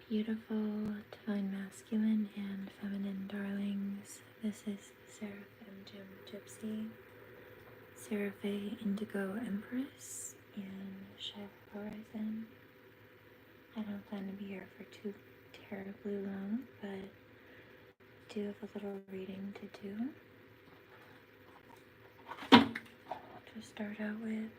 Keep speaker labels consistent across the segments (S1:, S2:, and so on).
S1: Beautiful, divine masculine and feminine darlings. This is Seraphim Gypsy, SeraFae Indigo Empress, and Shiloh Horizon. I don't plan to be here for too terribly long, but I do have a little reading to do. To start out with,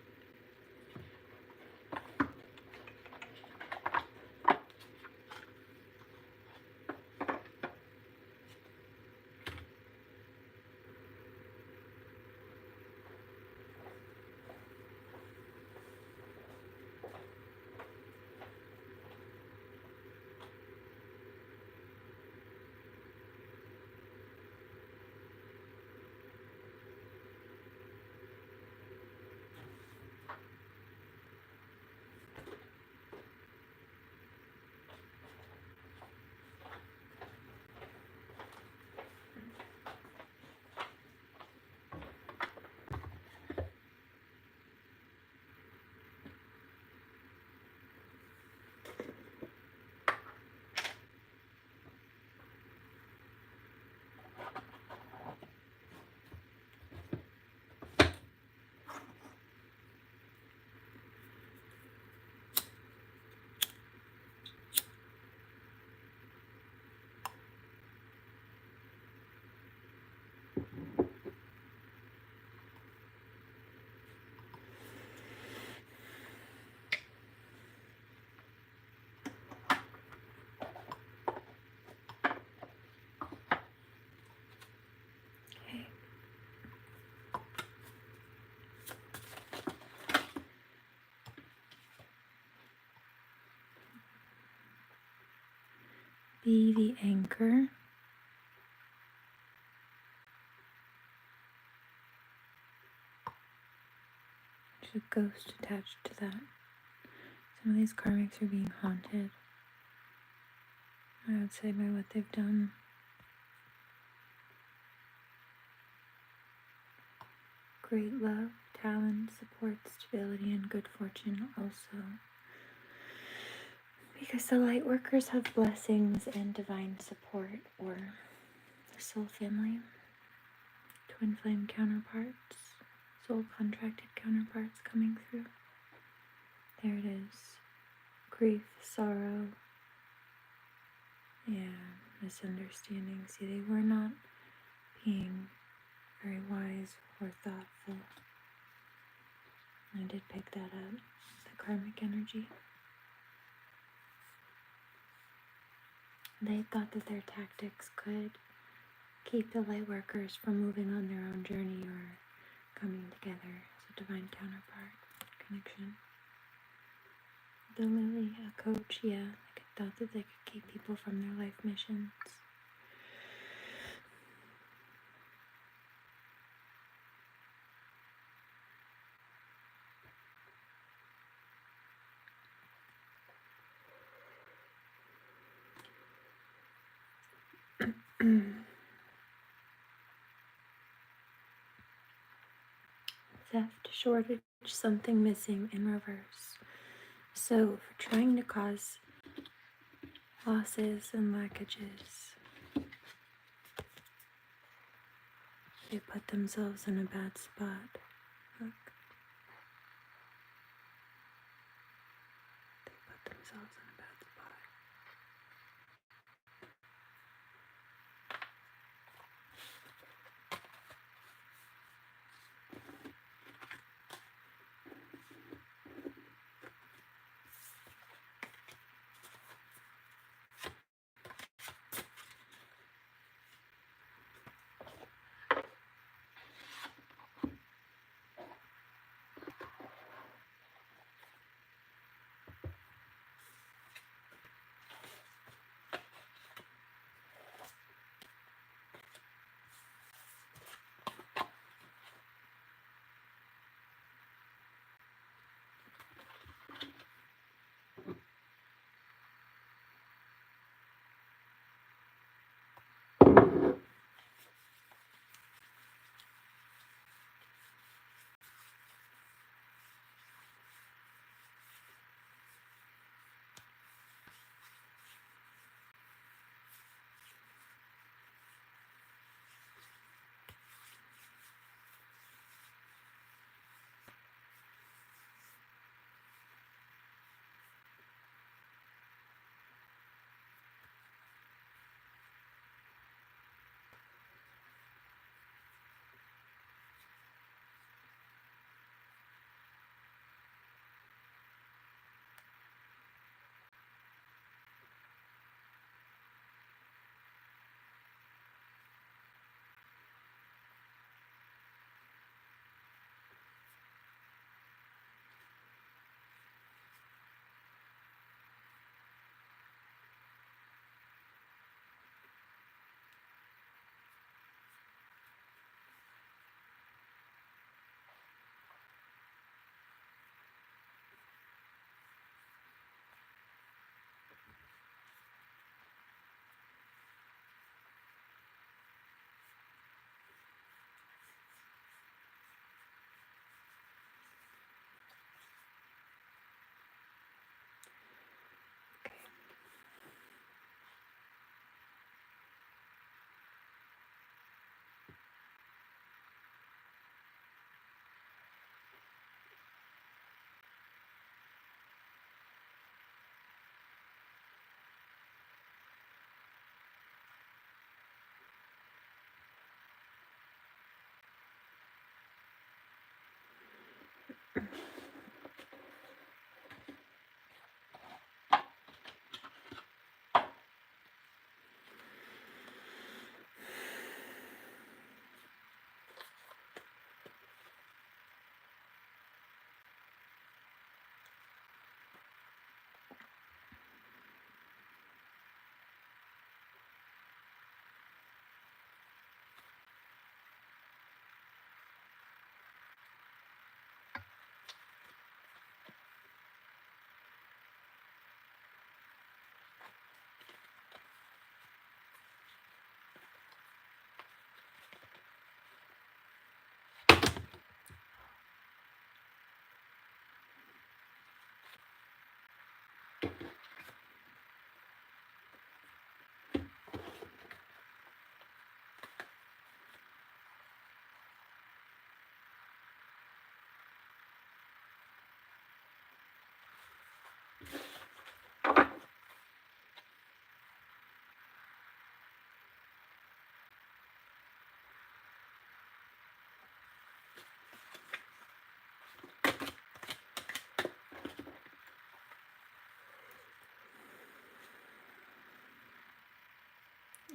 S1: be the anchor. There's a ghost attached to that. Some of these karmics are being haunted, I would say, by what they've done. Great love, talent, support, stability, and good fortune also. Because the light workers have blessings and divine support, or the soul family, twin flame counterparts, soul contracted counterparts coming through. There it is. Grief, sorrow, and misunderstanding. See, they were not being very wise or thoughtful. I did pick that up, the karmic energy. They thought that their tactics could keep the light workers from moving on their own journey or coming together as a divine counterpart connection. The lily, a coach, yeah, they thought that they could keep people from their life missions. Theft, shortage, something missing in reverse. So, for trying to cause losses and lackages, they put themselves in a bad spot. Look. They put themselves in a bad spot.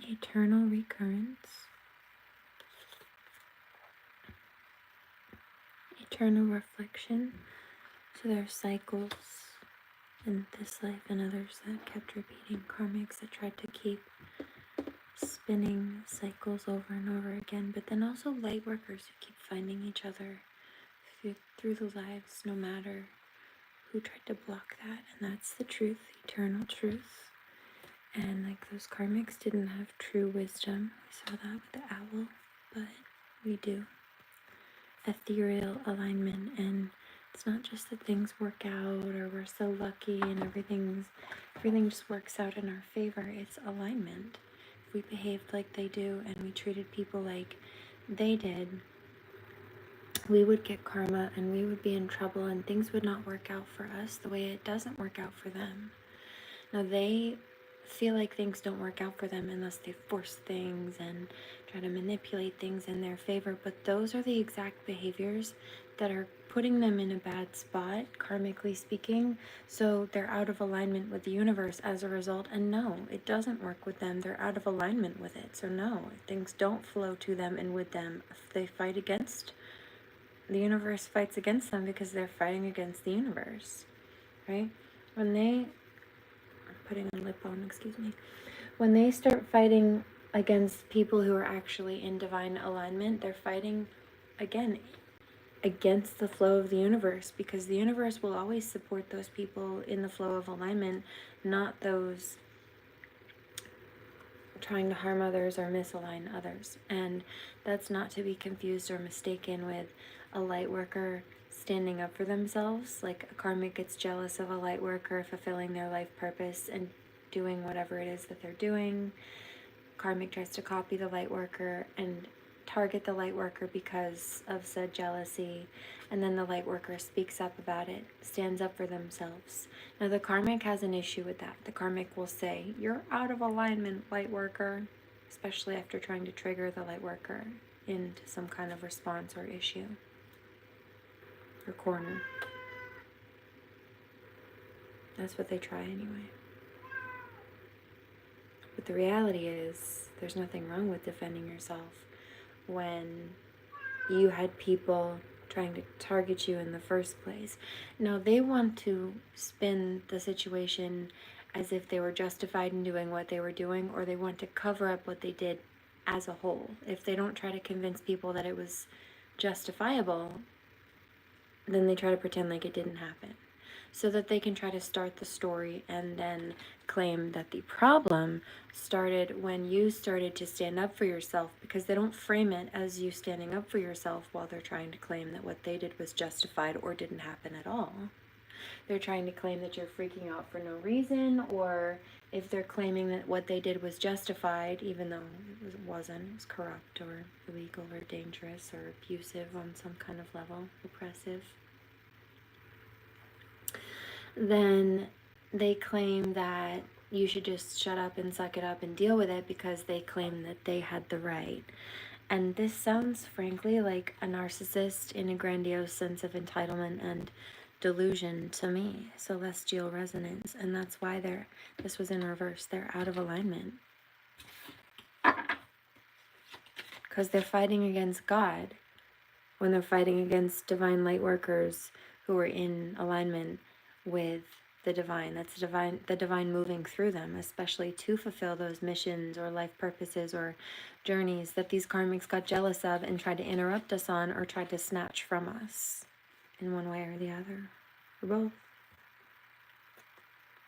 S1: Eternal recurrence, eternal reflection. So there are cycles in this life and others that kept repeating, karmics that tried to keep spinning cycles over and over again, but then also light workers who keep finding each other through the lives, no matter who tried to block that. And that's the truth, eternal truth. And like those karmics didn't have true wisdom. We saw that with the owl, but we do. Ethereal alignment, and it's not just that things work out or we're so lucky and everything just works out in our favor. It's alignment. If we behaved like they do and we treated people like they did, we would get karma and we would be in trouble and things would not work out for us the way it doesn't work out for them. Now they feel like things don't work out for them unless they force things and try to manipulate things in their favor, but those are the exact behaviors that are putting them in a bad spot, karmically speaking, so they're out of alignment with the universe as a result. And no, it doesn't work with them. They're out of alignment with it. So no, things don't flow to them and with them. If they fight against, the universe fights against them because they're fighting against the universe, right? When they putting on lip balm, excuse me. When they start fighting against people who are actually in divine alignment, they're fighting, again, against the flow of the universe, because the universe will always support those people in the flow of alignment, not those trying to harm others or misalign others. And that's not to be confused or mistaken with a light worker standing up for themselves. Like a karmic gets jealous of a light worker fulfilling their life purpose and doing whatever it is that they're doing. Karmic tries to copy the light worker and target the light worker because of said jealousy, and then the light worker speaks up about it, stands up for themselves. Now the karmic has an issue with that. The karmic will say, "You're out of alignment, light worker," especially after trying to trigger the light worker into some kind of response or issue or corner. That's what they try anyway. But the reality is, there's nothing wrong with defending yourself when you had people trying to target you in the first place. Now, they want to spin the situation as if they were justified in doing what they were doing, or they want to cover up what they did as a whole. If they don't try to convince people that it was justifiable, then they try to pretend like it didn't happen, so that they can try to start the story and then claim that the problem started when you started to stand up for yourself, because they don't frame it as you standing up for yourself while they're trying to claim that what they did was justified or didn't happen at all. They're trying to claim that you're freaking out for no reason, or if they're claiming that what they did was justified, even though it wasn't, it was corrupt or illegal or dangerous or abusive on some kind of level, oppressive, then they claim that you should just shut up and suck it up and deal with it because they claim that they had the right. And this sounds, frankly, like a narcissist in a grandiose sense of entitlement and delusion to me, celestial resonance. And that's why this was in reverse. They're out of alignment, because they're fighting against God when they're fighting against divine light workers who are in alignment with the divine. That's the divine moving through them, especially to fulfill those missions or life purposes or journeys that these karmics got jealous of and tried to interrupt us on, or tried to snatch from us in one way or the other, or both.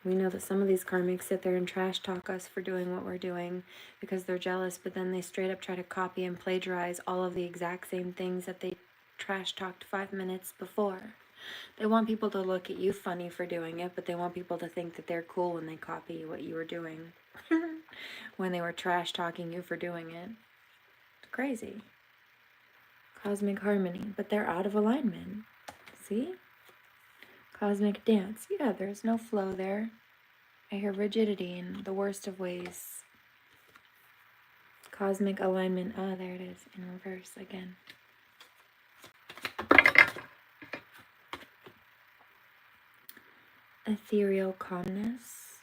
S1: We know that some of these karmics sit there and trash talk us for doing what we're doing because they're jealous, but then they straight up try to copy and plagiarize all of the exact same things that they trash talked 5 minutes before. They want people to look at you funny for doing it, but they want people to think that they're cool when they copy what you were doing. When they were trash talking you for doing it. It's crazy. Cosmic harmony, but they're out of alignment. See? Cosmic dance. Yeah, there's no flow there. I hear rigidity in the worst of ways. Cosmic alignment. Ah, there it is, in reverse again. Ethereal calmness.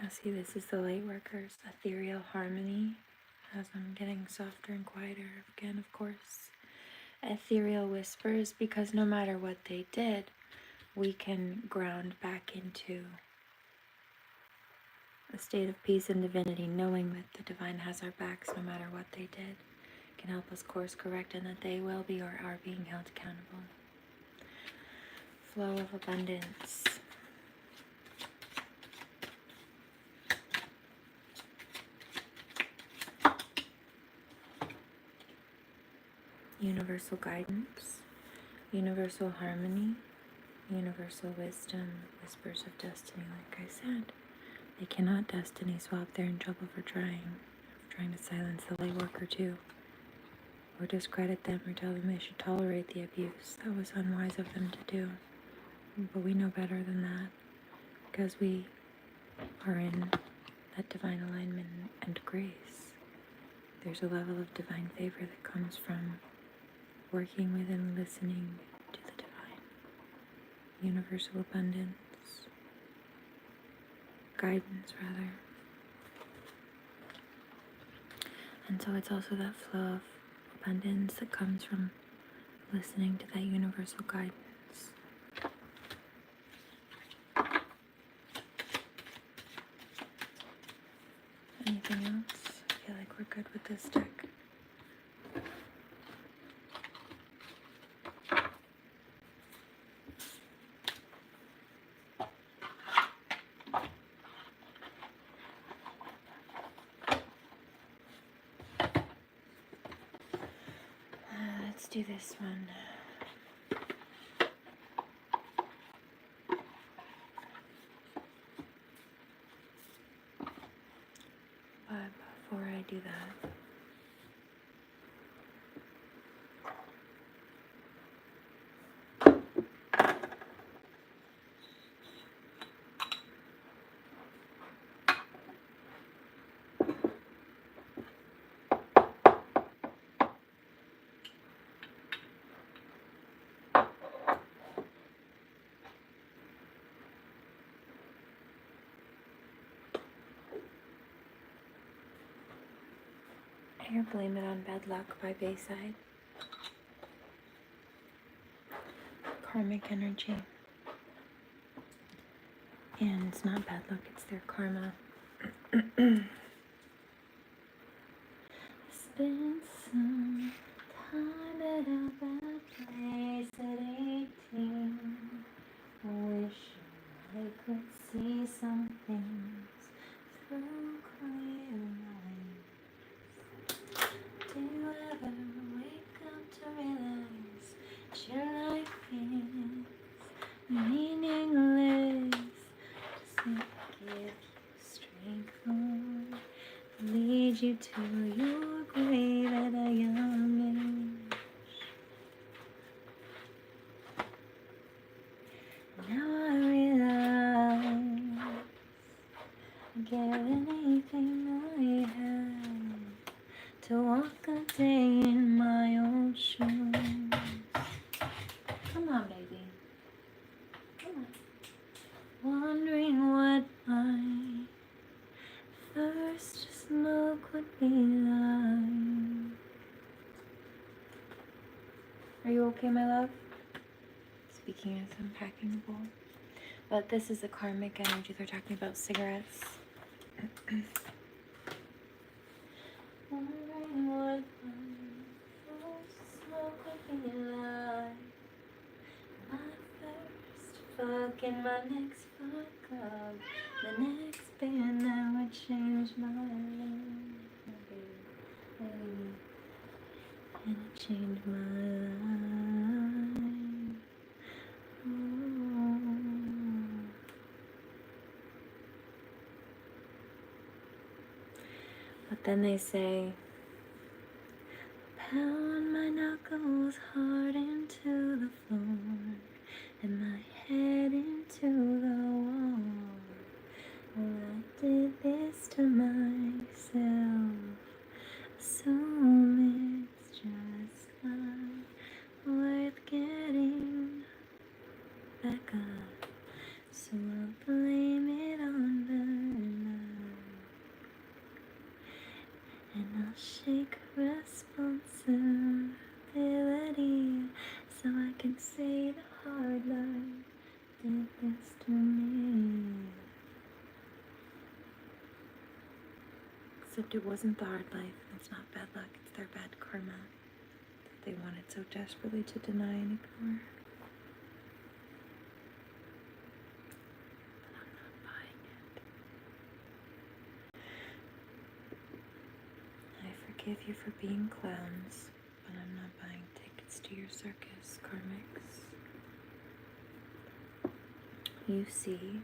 S1: Yeah, see, this is the light workers. Ethereal harmony, as I'm getting softer and quieter again, of course. Ethereal whispers, because no matter what they did, we can ground back into a state of peace and divinity, knowing that the divine has our backs no matter what they did, can help us course correct, and that they will be or are being held accountable. Flow of abundance. Universal guidance, universal harmony, universal wisdom, whispers of destiny, like I said. They cannot destiny swap, they're in trouble for trying to silence the light worker too. Or discredit them or tell them they should tolerate the abuse. That was unwise of them to do. But we know better than that, because we are in that divine alignment and grace. There's a level of divine favor that comes from working with and listening to the divine. Universal abundance. Guidance, rather. And so it's also that flow of abundance that comes from listening to that universal guidance. Anything else? I feel like we're good with this deck. Let's do this one. But before I do that, I hear Blame It on Bad Luck by Bayside. Karmic energy. And it's not bad luck, it's their karma. Spent some time at a bad place at 18. Wishing I could see some things through clear eyes. Do you ever wake up to realize that your life is meaningless? Does it give you strength, Lord? Lead you to your grave at a young age. Now I realize I'd give anything I had to walk a day in my old shoes. Come on, baby. Come on. Wondering what my first smoke would be like. Are you okay, my love? Speaking as I'm packing the bowl. But this is the karmic energy. They're talking about cigarettes. Wondering what my first smoke would be like. My first fuck and my next fuck up. The next band that would change my life. And it changed my life. Then they say, pound my knuckles hard into the floor and my head into the wall. Well, I did this to myself. Assume it's just not worth getting back up. So I'll blame it on the love. And I'll shake responsibility so I can say the hard life did this to me. Except it wasn't the hard life, and it's not bad luck, it's their bad karma that they wanted so desperately to deny and ignore. But I'm not buying it. I forgive you for being clowns, but I'm not buying tickets to your circus, karmics. You see,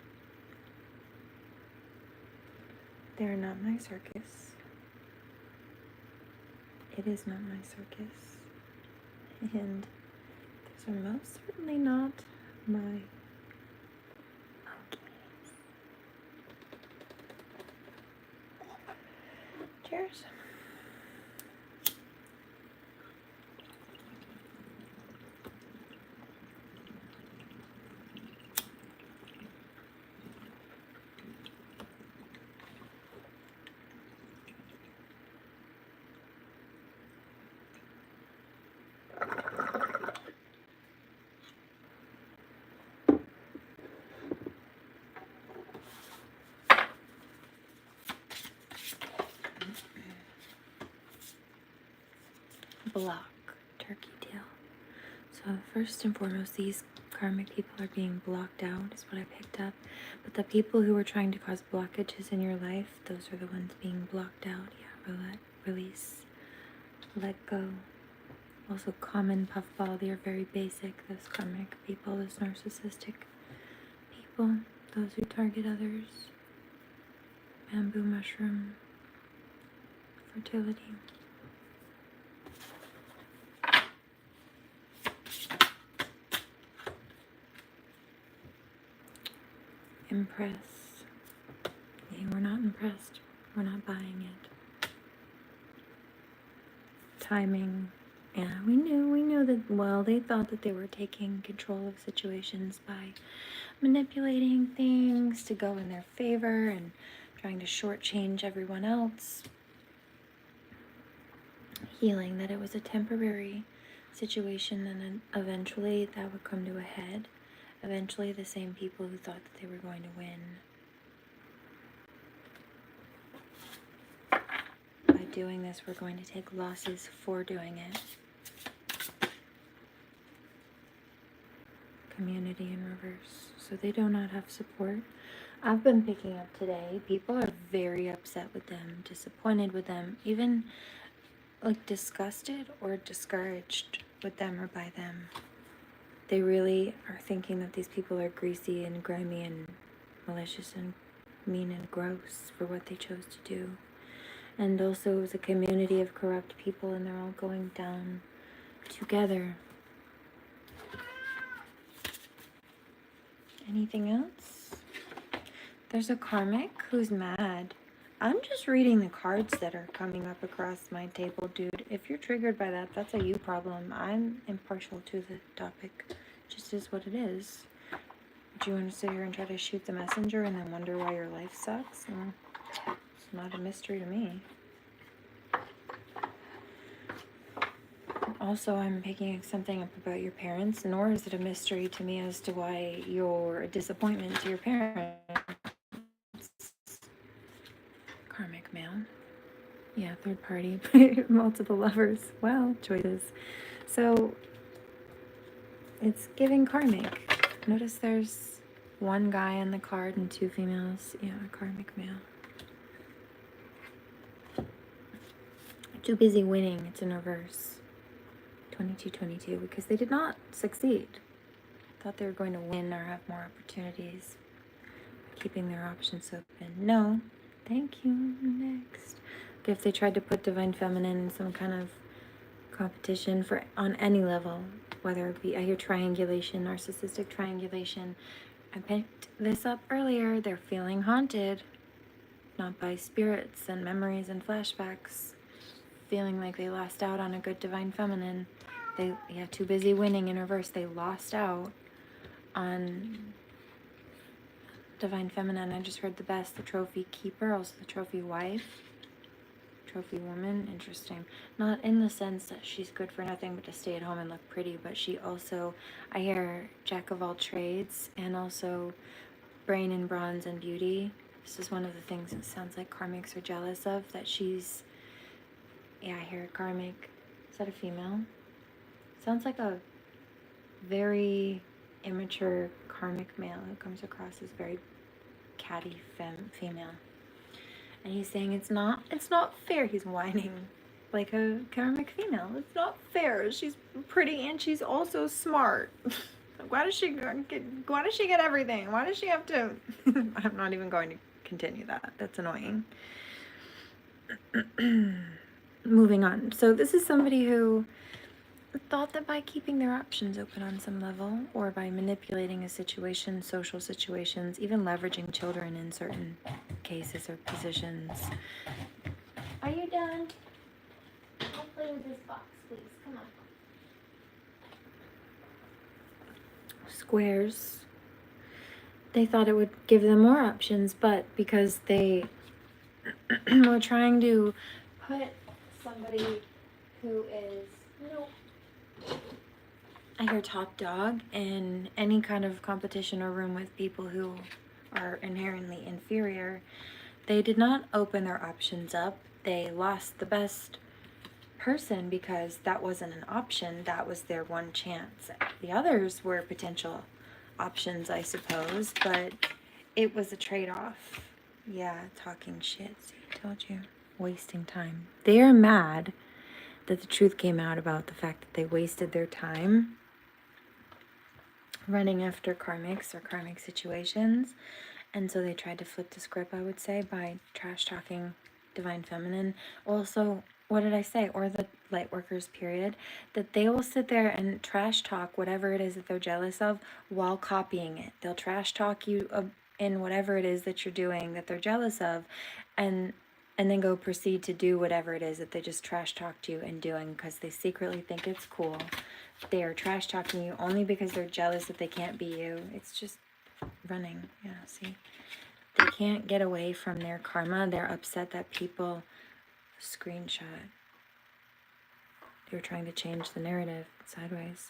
S1: they're not my circus. It is not my circus. And these are most certainly not my monkeys. Cheers. Block, turkey tail. So first and foremost, these karmic people are being blocked out is what I picked up. But the people who are trying to cause blockages in your life, those are the ones being blocked out. Yeah, release, let go. Also common puffball, they are very basic, those karmic people, those narcissistic people, those who target others. Bamboo mushroom, fertility. Impress. Yeah, we're not impressed. We're not buying it. Timing. Yeah, we knew that, well, they thought that they were taking control of situations by manipulating things to go in their favor and trying to shortchange everyone else. Healing, that it was a temporary situation and then eventually that would come to a head. Eventually the same people who thought that they were going to win, by doing this, we're going to take losses for doing it. Community in reverse. So they do not have support. I've been picking up today, people are very upset with them, disappointed with them, even like disgusted or discouraged with them or by them. They really are thinking that these people are greasy and grimy and malicious and mean and gross for what they chose to do. And also it was a community of corrupt people and they're all going down together. Anything else? There's a karmic who's mad. I'm just reading the cards that are coming up across my table, dude. If you're triggered by that, that's a you problem. I'm impartial to the topic. It just is what it is. Do you want to sit here and try to shoot the messenger and then wonder why your life sucks? Well, it's not a mystery to me. Also, I'm picking something up about your parents, nor is it a mystery to me as to why you're a disappointment to your parents. Karmic male. Yeah, third party, multiple lovers. Well, choices. So, it's giving karmic. Notice there's one guy in the card and two females. Yeah, karmic male. Too busy winning. It's in reverse. 2222, because they did not succeed. Thought they were going to win or have more opportunities. Keeping their options open. No. Thank you. Next. if they tried to put Divine Feminine in some kind of competition for on any level, whether it be, I hear triangulation, narcissistic triangulation. I picked this up earlier. They're feeling haunted, not by spirits and memories and flashbacks, feeling like they lost out on a good Divine Feminine. They, yeah, too busy winning in reverse. They lost out on Divine Feminine. I just heard the best, the trophy keeper, also the trophy wife, trophy woman. Interesting. Not in the sense that she's good for nothing but to stay at home and look pretty, but she also, I hear jack of all trades, and also brain and bronze and beauty. This is one of the things it sounds like karmics are jealous of, that she's, yeah, I hear a karmic. Is that a female? Sounds like a very immature karmic male who comes across as very catty female. And he's saying it's not fair. He's whining like a karmic female. It's not fair. She's pretty and she's also smart. Why does she get everything? Why does she have to? I'm not even going to continue that. That's annoying. Moving on. So this is somebody who thought that by keeping their options open on some level, or by manipulating a situation, social situations, even leveraging children in certain cases or positions. Are you done? I'll play with this box, please. Come on. Squares. They thought it would give them more options, but because they were trying to put somebody who is, I hear top dog in any kind of competition or room with people who are inherently inferior, they did not open their options up. They lost the best person because that wasn't an option. That was their one chance. The others were potential options, I suppose, but it was a trade-off. Yeah, talking shit. See, I told you. Wasting time. They're mad that the truth came out about the fact that they wasted their time running after karmics or karmic situations, and so they tried to flip the script, I would say, by trash talking Divine Feminine. Also, what did I say? Or the light workers, period. That they will sit there and trash talk whatever it is that they're jealous of while copying it. They'll trash talk you in whatever it is that you're doing that they're jealous of, and then go proceed to do whatever it is that they just trash talked you in doing because they secretly think it's cool. They are trash talking you only because they're jealous that they can't be you. It's just running. Yeah, see? They can't get away from their karma. They're upset that people screenshot. They're trying to change the narrative sideways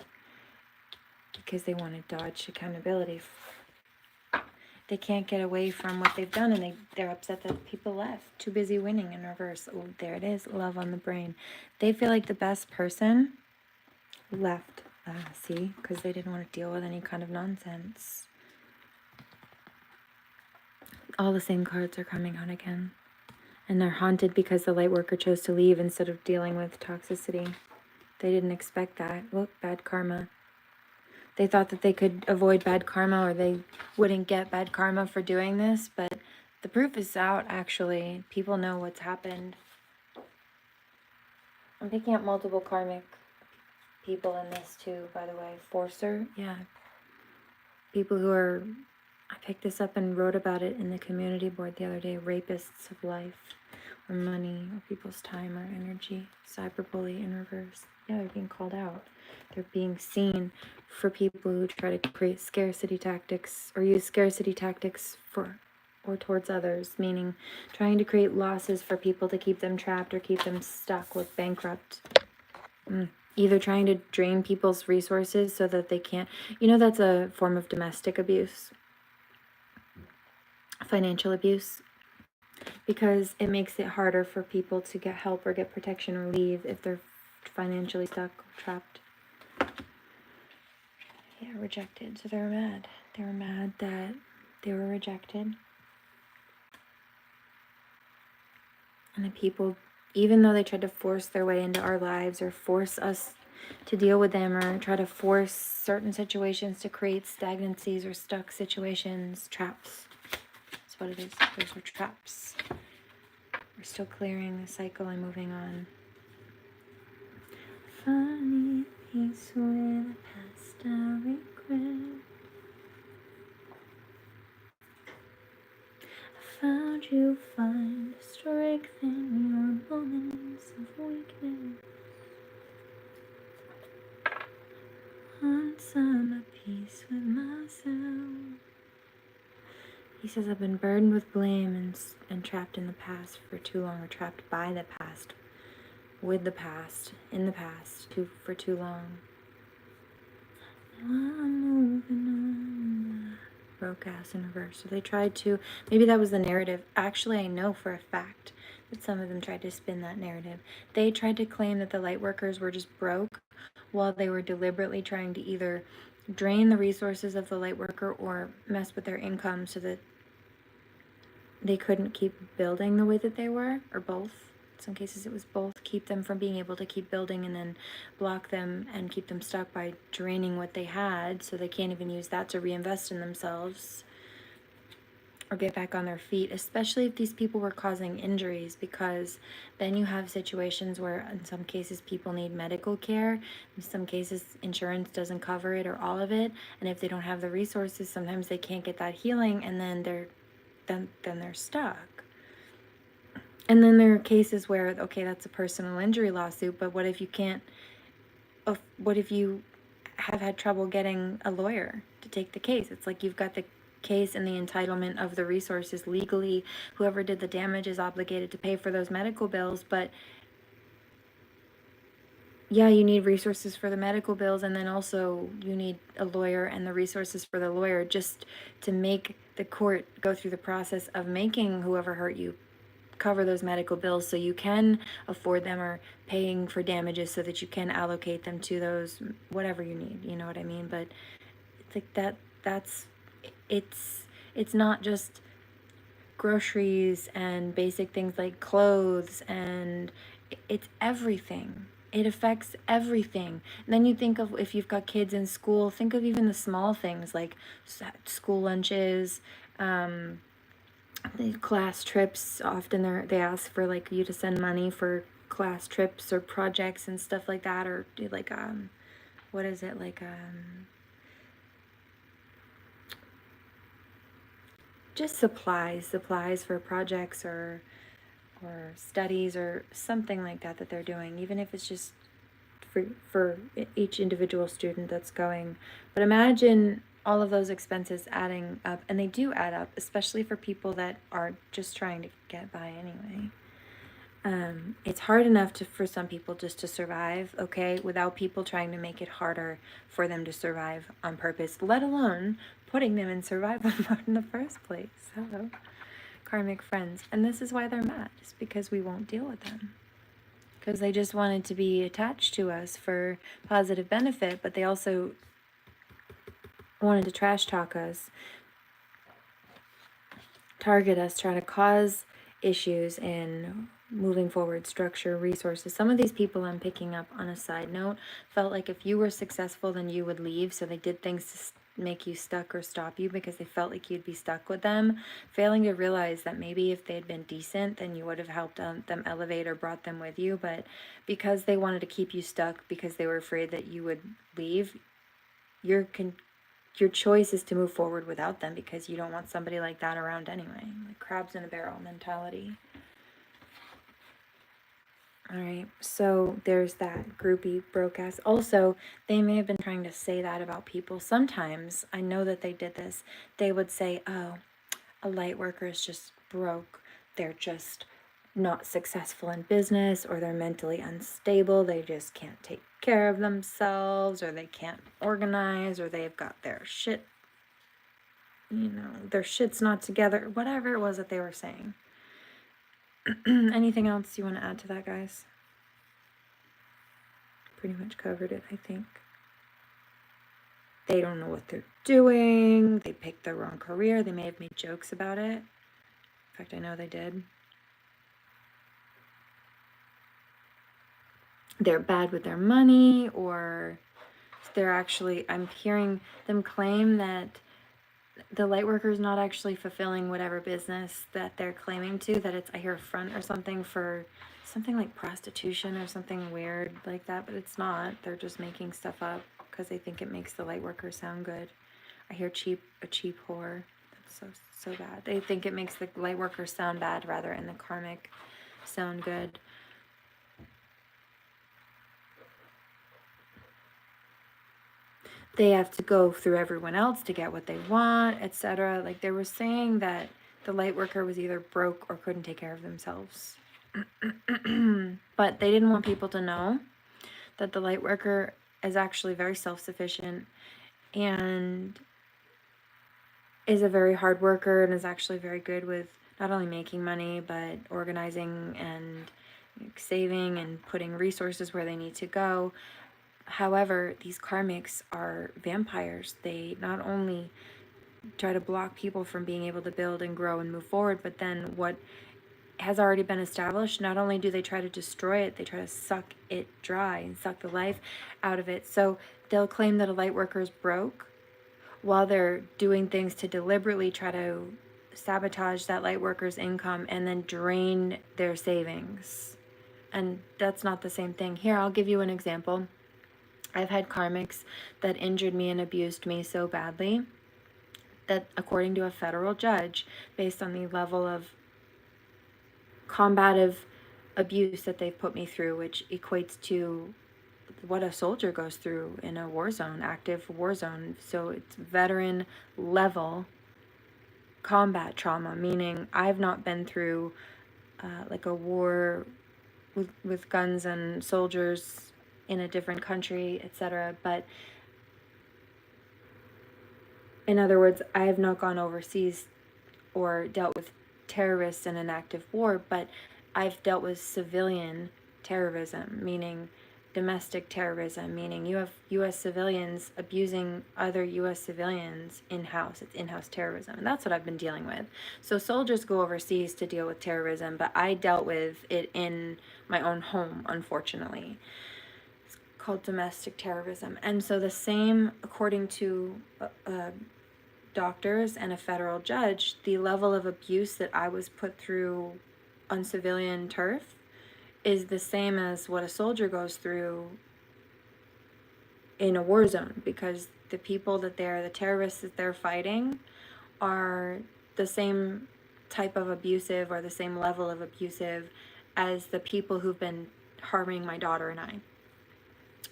S1: because they want to dodge accountability. They can't get away from what they've done, and they're upset that people left. Too busy winning in reverse. Oh, there it is. Love on the brain. They feel like the best person left. See? Because they didn't want to deal with any kind of nonsense. All the same cards are coming out again. And they're haunted because the light worker chose to leave instead of dealing with toxicity. They didn't expect that. Look, bad karma. They thought that they could avoid bad karma, or they wouldn't get bad karma for doing this, but the proof is out, actually. People know what's happened. I'm picking up multiple karmic people in this too, by the way. Forcer, yeah. People who are, I picked this up and wrote about it in the community board the other day, rapists of life, or money, or people's time or energy. Cyberbully in reverse. Yeah, they're being called out. They're being seen for people who try to create scarcity tactics or use scarcity tactics for or towards others, meaning trying to create losses for people to keep them trapped or keep them stuck or bankrupt. Either trying to drain people's resources so that they can't, that's a form of domestic abuse, financial abuse, because it makes it harder for people to get help or get protection or leave if they're financially stuck or trapped. Yeah, rejected. So they were mad. They were mad that they were rejected. And the people, even though they tried to force their way into our lives or force us to deal with them or try to force certain situations to create stagnancies or stuck situations, traps. That's what it is. Those were traps. We're still clearing the cycle and moving on. Funny peace with the past I regret. I found you find strength in your moments of weakness. Once I'm at peace with myself. He says, I've been burdened with blame and trapped in the past for too long, or trapped by the past, with the past, in the past, for too long. Now I'm moving on. Broadcast in reverse. So they tried to, maybe that was the narrative. Actually, I know for a fact that some of them tried to spin that narrative. They tried to claim that the light workers were just broke while they were deliberately trying to either drain the resources of the light worker or mess with their income so that they couldn't keep building the way that they were, or both. In some cases it was both. Keep them from being able to keep building, and then block them and keep them stuck by draining what they had, so they can't even use that to reinvest in themselves or get back on their feet, especially if these people were causing injuries, because then you have situations where in some cases people need medical care, in some cases insurance doesn't cover it or all of it, and if they don't have the resources, sometimes they can't get that healing, and then they're stuck. And then there are cases where, okay, that's a personal injury lawsuit, but what if you have had trouble getting a lawyer to take the case? It's like you've got the case and the entitlement of the resources legally. Whoever did the damage is obligated to pay for those medical bills, but yeah, you need resources for the medical bills, and then also you need a lawyer and the resources for the lawyer just to make the court go through the process of making whoever hurt you cover those medical bills so you can afford them, or paying for damages so that you can allocate them to those, whatever you need, you know what I mean? But it's like it's not just groceries and basic things like clothes, and it's everything. It affects everything. And then you think of, if you've got kids in school, think of even the small things like school lunches, the class trips. Often they ask for like you to send money for class trips or projects and stuff like that, or do like what is it, like just supplies for projects or studies or something like that they're doing, even if it's just for each individual student that's going. But imagine all of those expenses adding up, and they do add up, especially for people that are just trying to get by anyway. It's hard enough for some people just to survive, okay, without people trying to make it harder for them to survive on purpose, let alone putting them in survival mode in the first place. Hello, karmic friends. And this is why they're mad, just because we won't deal with them. Because they just wanted to be attached to us for positive benefit, but they also wanted to trash talk us, target us, try to cause issues in moving forward, structure, resources. Some of these people I'm picking up, on a side note, felt like if you were successful, then you would leave. So they did things to make you stuck or stop you because they felt like you'd be stuck with them, failing to realize that maybe if they'd been decent, then you would have helped them elevate or brought them with you. But because they wanted to keep you stuck, because they were afraid that you would leave, your choice is to move forward without them, because you don't want somebody like that around anyway. Like crabs in a barrel mentality. All right, so there's that groupie broadcast. Also, they may have been trying to say that about people. Sometimes, I know that they did this, they would say, oh, a light worker is just broke. They're just not successful in business, or they're mentally unstable. They just can't take care of themselves, or they can't organize, or they've got their shit, their shit's not together. Whatever it was that they were saying. Anything else you want to add to that, guys? Pretty much covered it, I think. They don't know what they're doing. They picked the wrong career. They may have made jokes about it. In fact, I know they did. They're bad with their money, or they're actually, I'm hearing them claim that the light worker is not actually fulfilling whatever business that they're claiming to, that it's, I hear, a front or something for something like prostitution or something weird like that, but it's not. They're just making stuff up because they think it makes the light worker sound good. I hear a cheap whore. That's so bad. They think it makes the light worker sound bad rather and the karmic sound good. They have to go through everyone else to get what they want, etc. Like, they were saying that the light worker was either broke or couldn't take care of themselves. But they didn't want people to know that the light worker is actually very self-sufficient and is a very hard worker and is actually very good with not only making money but organizing and saving and putting resources where they need to go. However, these karmics are vampires. They not only try to block people from being able to build and grow and move forward, but then what has already been established, not only do they try to destroy it, they try to suck it dry and suck the life out of it. So they'll claim that a light worker is broke while they're doing things to deliberately try to sabotage that light worker's income and then drain their savings. And that's not the same thing. Here, I'll give you an example. I've had karmics that injured me and abused me so badly that, according to a federal judge, based on the level of combative abuse that they've put me through, which equates to what a soldier goes through in a war zone, active war zone. So it's veteran level combat trauma, meaning I've not been through like a war with guns and soldiers in a different country, etc. But in other words, I have not gone overseas or dealt with terrorists in an active war, but I've dealt with civilian terrorism, meaning domestic terrorism, meaning you have U.S. civilians abusing other U.S. civilians in-house. It's in-house terrorism, and that's what I've been dealing with. So soldiers go overseas to deal with terrorism, but I dealt with it in my own home, unfortunately. It's called domestic terrorism. And so the same, according to doctors and a federal judge, the level of abuse that I was put through on civilian turf is the same as what a soldier goes through in a war zone, because the people that the terrorists that they're fighting are the same type of abusive or the same level of abusive as the people who've been harming my daughter and I.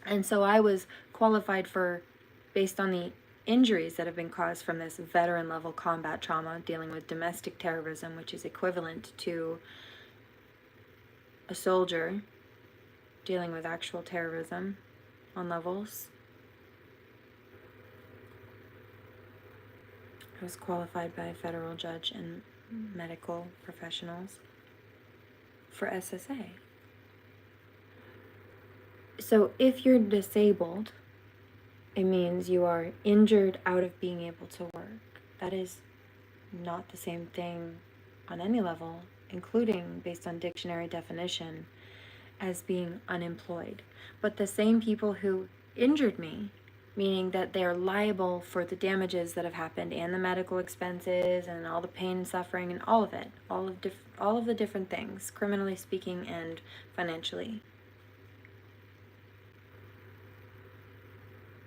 S1: And so I was qualified for, based on the injuries that have been caused from this veteran level combat trauma, dealing with domestic terrorism, which is equivalent to a soldier dealing with actual terrorism on levels. I was qualified by a federal judge and medical professionals for SSA. So if you're disabled, it means you are injured out of being able to work. That is not the same thing on any level, including based on dictionary definition, as being unemployed. But the same people who injured me, meaning that they are liable for the damages that have happened and the medical expenses and all the pain and suffering and all of it, all of the different things, criminally speaking and financially.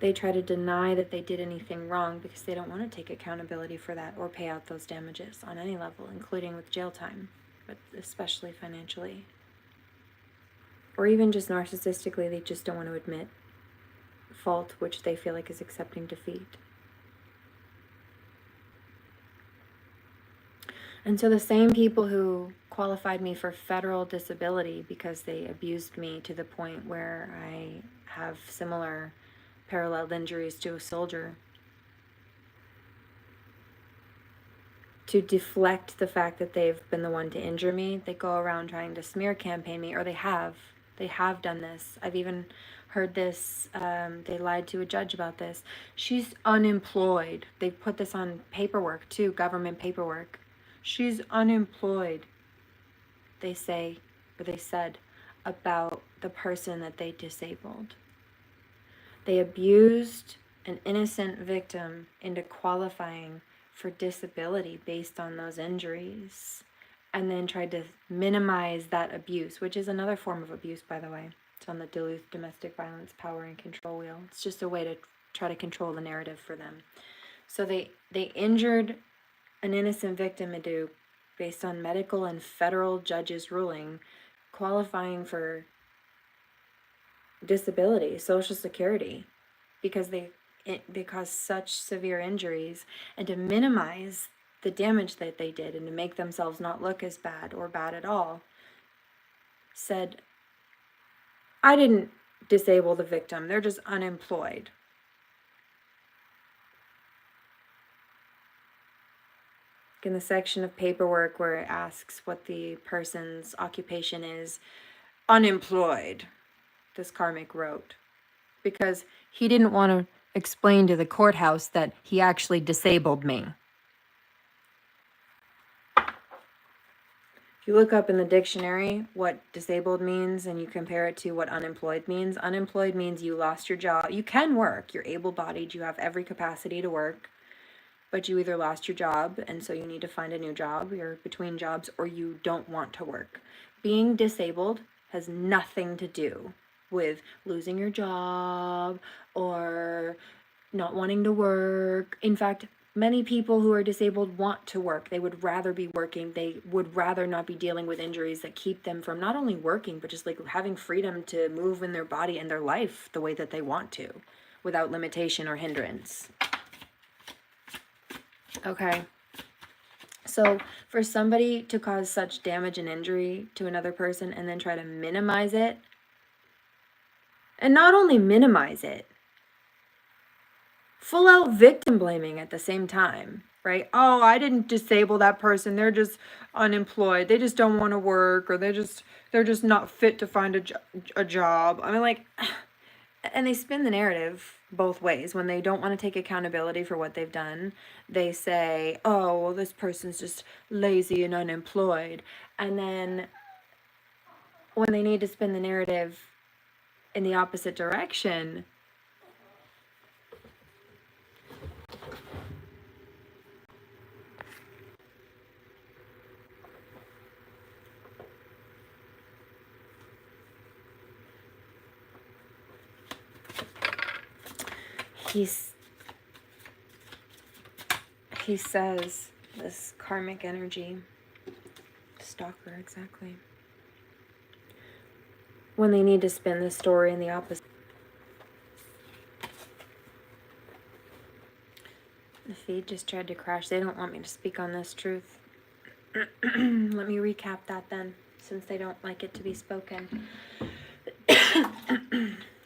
S1: They try to deny that they did anything wrong because they don't want to take accountability for that or pay out those damages on any level, including with jail time, but especially financially. Or even just narcissistically, they just don't want to admit fault, which they feel like is accepting defeat. And so the same people who qualified me for federal disability because they abused me to the point where I have similar parallel injuries to a soldier, to deflect the fact that they've been the one to injure me, they go around trying to smear campaign me, or they have done this. I've even heard this, they lied to a judge about this. She's unemployed. They've put this on paperwork too, government paperwork. She's unemployed, they say, or they said, about the person that they disabled. They abused an innocent victim into qualifying for disability based on those injuries, and then tried to minimize that abuse, which is another form of abuse, by the way. It's on the Duluth Domestic Violence Power and Control Wheel. It's just a way to try to control the narrative for them. So they injured an innocent victim based on medical and federal judges' ruling, qualifying for disability, Social Security, because they caused such severe injuries, and to minimize the damage that they did and to make themselves not look as bad or bad at all, said, I didn't disable the victim, they're just unemployed. In the section of paperwork where it asks what the person's occupation is, unemployed, this karmic wrote, because he didn't want to explain to the courthouse that he actually disabled me. If you look up in the dictionary what disabled means and you compare it to what unemployed means you lost your job. You can work, you're able-bodied, you have every capacity to work, but you either lost your job and so you need to find a new job, you're between jobs, or you don't want to work. Being disabled has nothing to do with losing your job or not wanting to work. In fact, many people who are disabled want to work. They would rather be working. They would rather not be dealing with injuries that keep them from not only working, but just like having freedom to move in their body and their life the way that they want to, without limitation or hindrance. Okay. So for somebody to cause such damage and injury to another person and then try to minimize it, and not only minimize it, full out victim blaming at the same time, right? Oh, I didn't disable that person. They're just unemployed. They just don't want to work, or they're just not fit to find a job. I mean, like, and they spin the narrative both ways. When they don't want to take accountability for what they've done, they say, oh, well, this person's just lazy and unemployed. And then when they need to spin the narrative in the opposite direction, he says, this karmic energy, stalker, exactly, when they need to spin the story in the opposite. The feed just tried to crash. They don't want me to speak on this truth. Let me recap that then, since they don't like it to be spoken.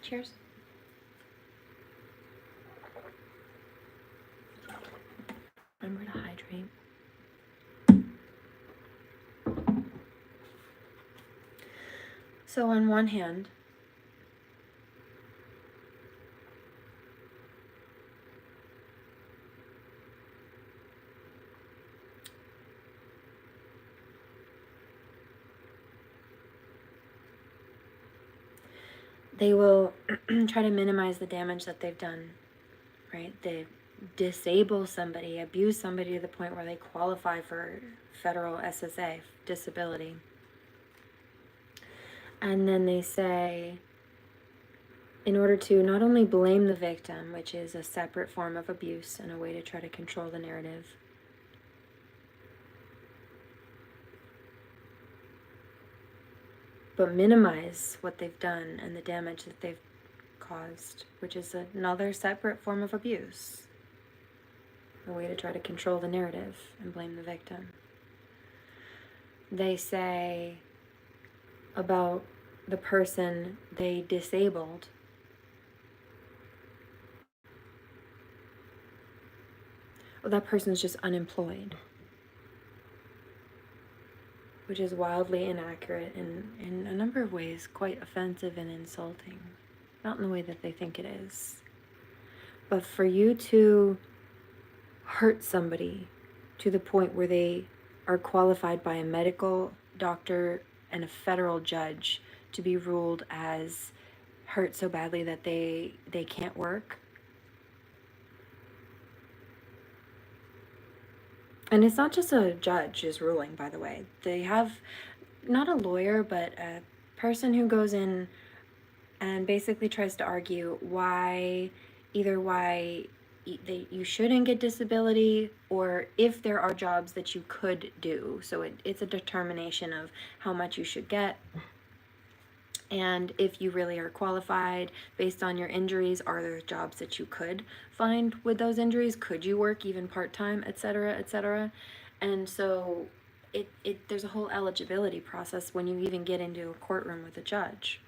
S1: Cheers. Remember to hydrate. So on one hand, they will try to minimize the damage that they've done, right? They disable somebody, abuse somebody to the point where they qualify for federal SSA, disability. And then they say, in order to not only blame the victim, which is a separate form of abuse and a way to try to control the narrative, but minimize what they've done and the damage that they've caused, which is another separate form of abuse, a way to try to control the narrative and blame the victim. They say about the person they disabled, oh, that person's just unemployed, which is wildly inaccurate and in a number of ways quite offensive and insulting. Not in the way that they think it is. But for you to hurt somebody to the point where they are qualified by a medical doctor and a federal judge to be ruled as hurt so badly that they can't work, And it's not just a judge is ruling, by the way. They have not a lawyer, but a person who goes in and basically tries to argue why you shouldn't get disability, or if there are jobs that you could do. So it's a determination of how much you should get, and if you really are qualified based on your injuries. Are there jobs that you could find with those injuries? Could you work even part-time, etc., etc.? And so there's a whole eligibility process when you even get into a courtroom with a judge.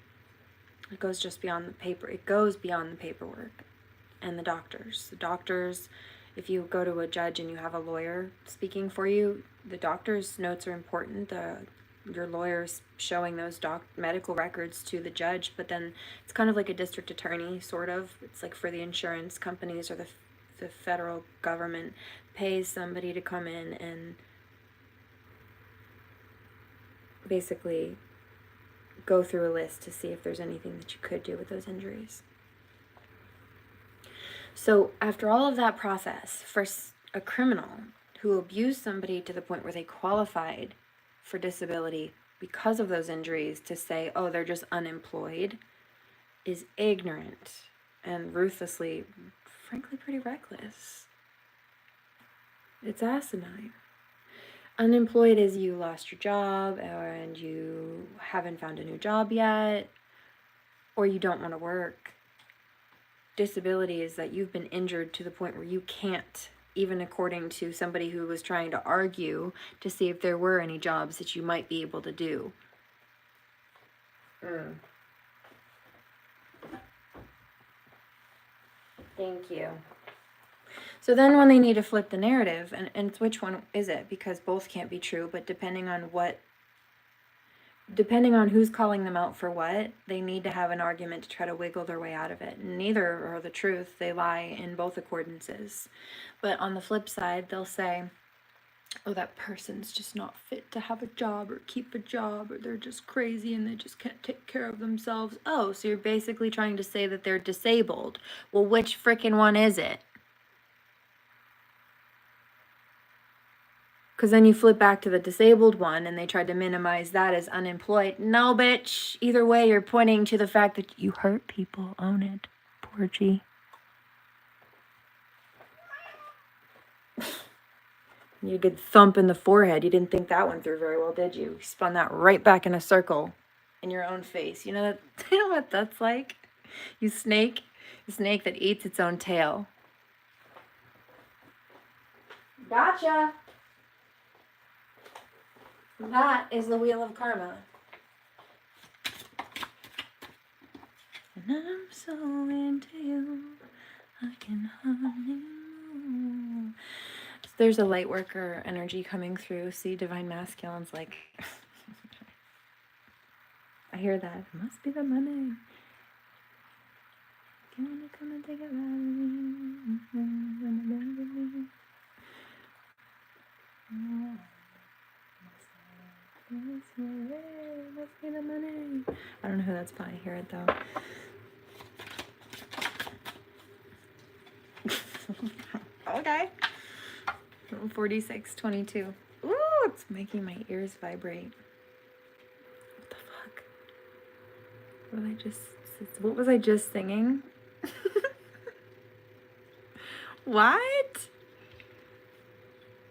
S1: It goes just beyond the paper. It goes beyond the paperwork. And the doctors, if you go to a judge and you have a lawyer speaking for you, the doctor's notes are important. Your lawyer's showing those medical records to the judge, but then it's kind of like a district attorney, sort of. It's like for the insurance companies, or the federal government pays somebody to come in and basically go through a list to see if there's anything that you could do with those injuries. So after all of that process, for a criminal who abused somebody to the point where they qualified for disability because of those injuries, to say, oh, they're just unemployed, is ignorant and ruthlessly, frankly, pretty reckless. It's asinine. Unemployed is you lost your job, and you haven't found a new job yet, or you don't want to work. Disability is that you've been injured to the point where you can't, even according to somebody who was trying to argue to see if there were any jobs that you might be able to do. Thank you. So then when they need to flip the narrative, and it's which one is it? Because both can't be true, but depending on who's calling them out for what, they need to have an argument to try to wiggle their way out of it. Neither are the truth. They lie in both accordances. But on the flip side, they'll say, oh, that person's just not fit to have a job or keep a job, or they're just crazy and they just can't take care of themselves. Oh, so you're basically trying to say that they're disabled. Well, which frickin' one is it? Because then you flip back to the disabled one and they tried to minimize that as unemployed. No, bitch. Either way, you're pointing to the fact that you hurt people. Own it. Poor G. You get thump in the forehead. You didn't think that one through very well, did you? You spun that right back in a circle in your own face. You know what that's like? You snake. A snake that eats its own tail. Gotcha. That is the wheel of karma. And I'm so into you, I can hardly move. There's a light worker energy coming through. See, divine masculine's like, I hear that. It must be the money. You wanna come and take it must be the money. I don't know who that's by. I hear it though. Okay. 46:22. Ooh, it's making my ears vibrate. What the fuck? What was I just singing? What?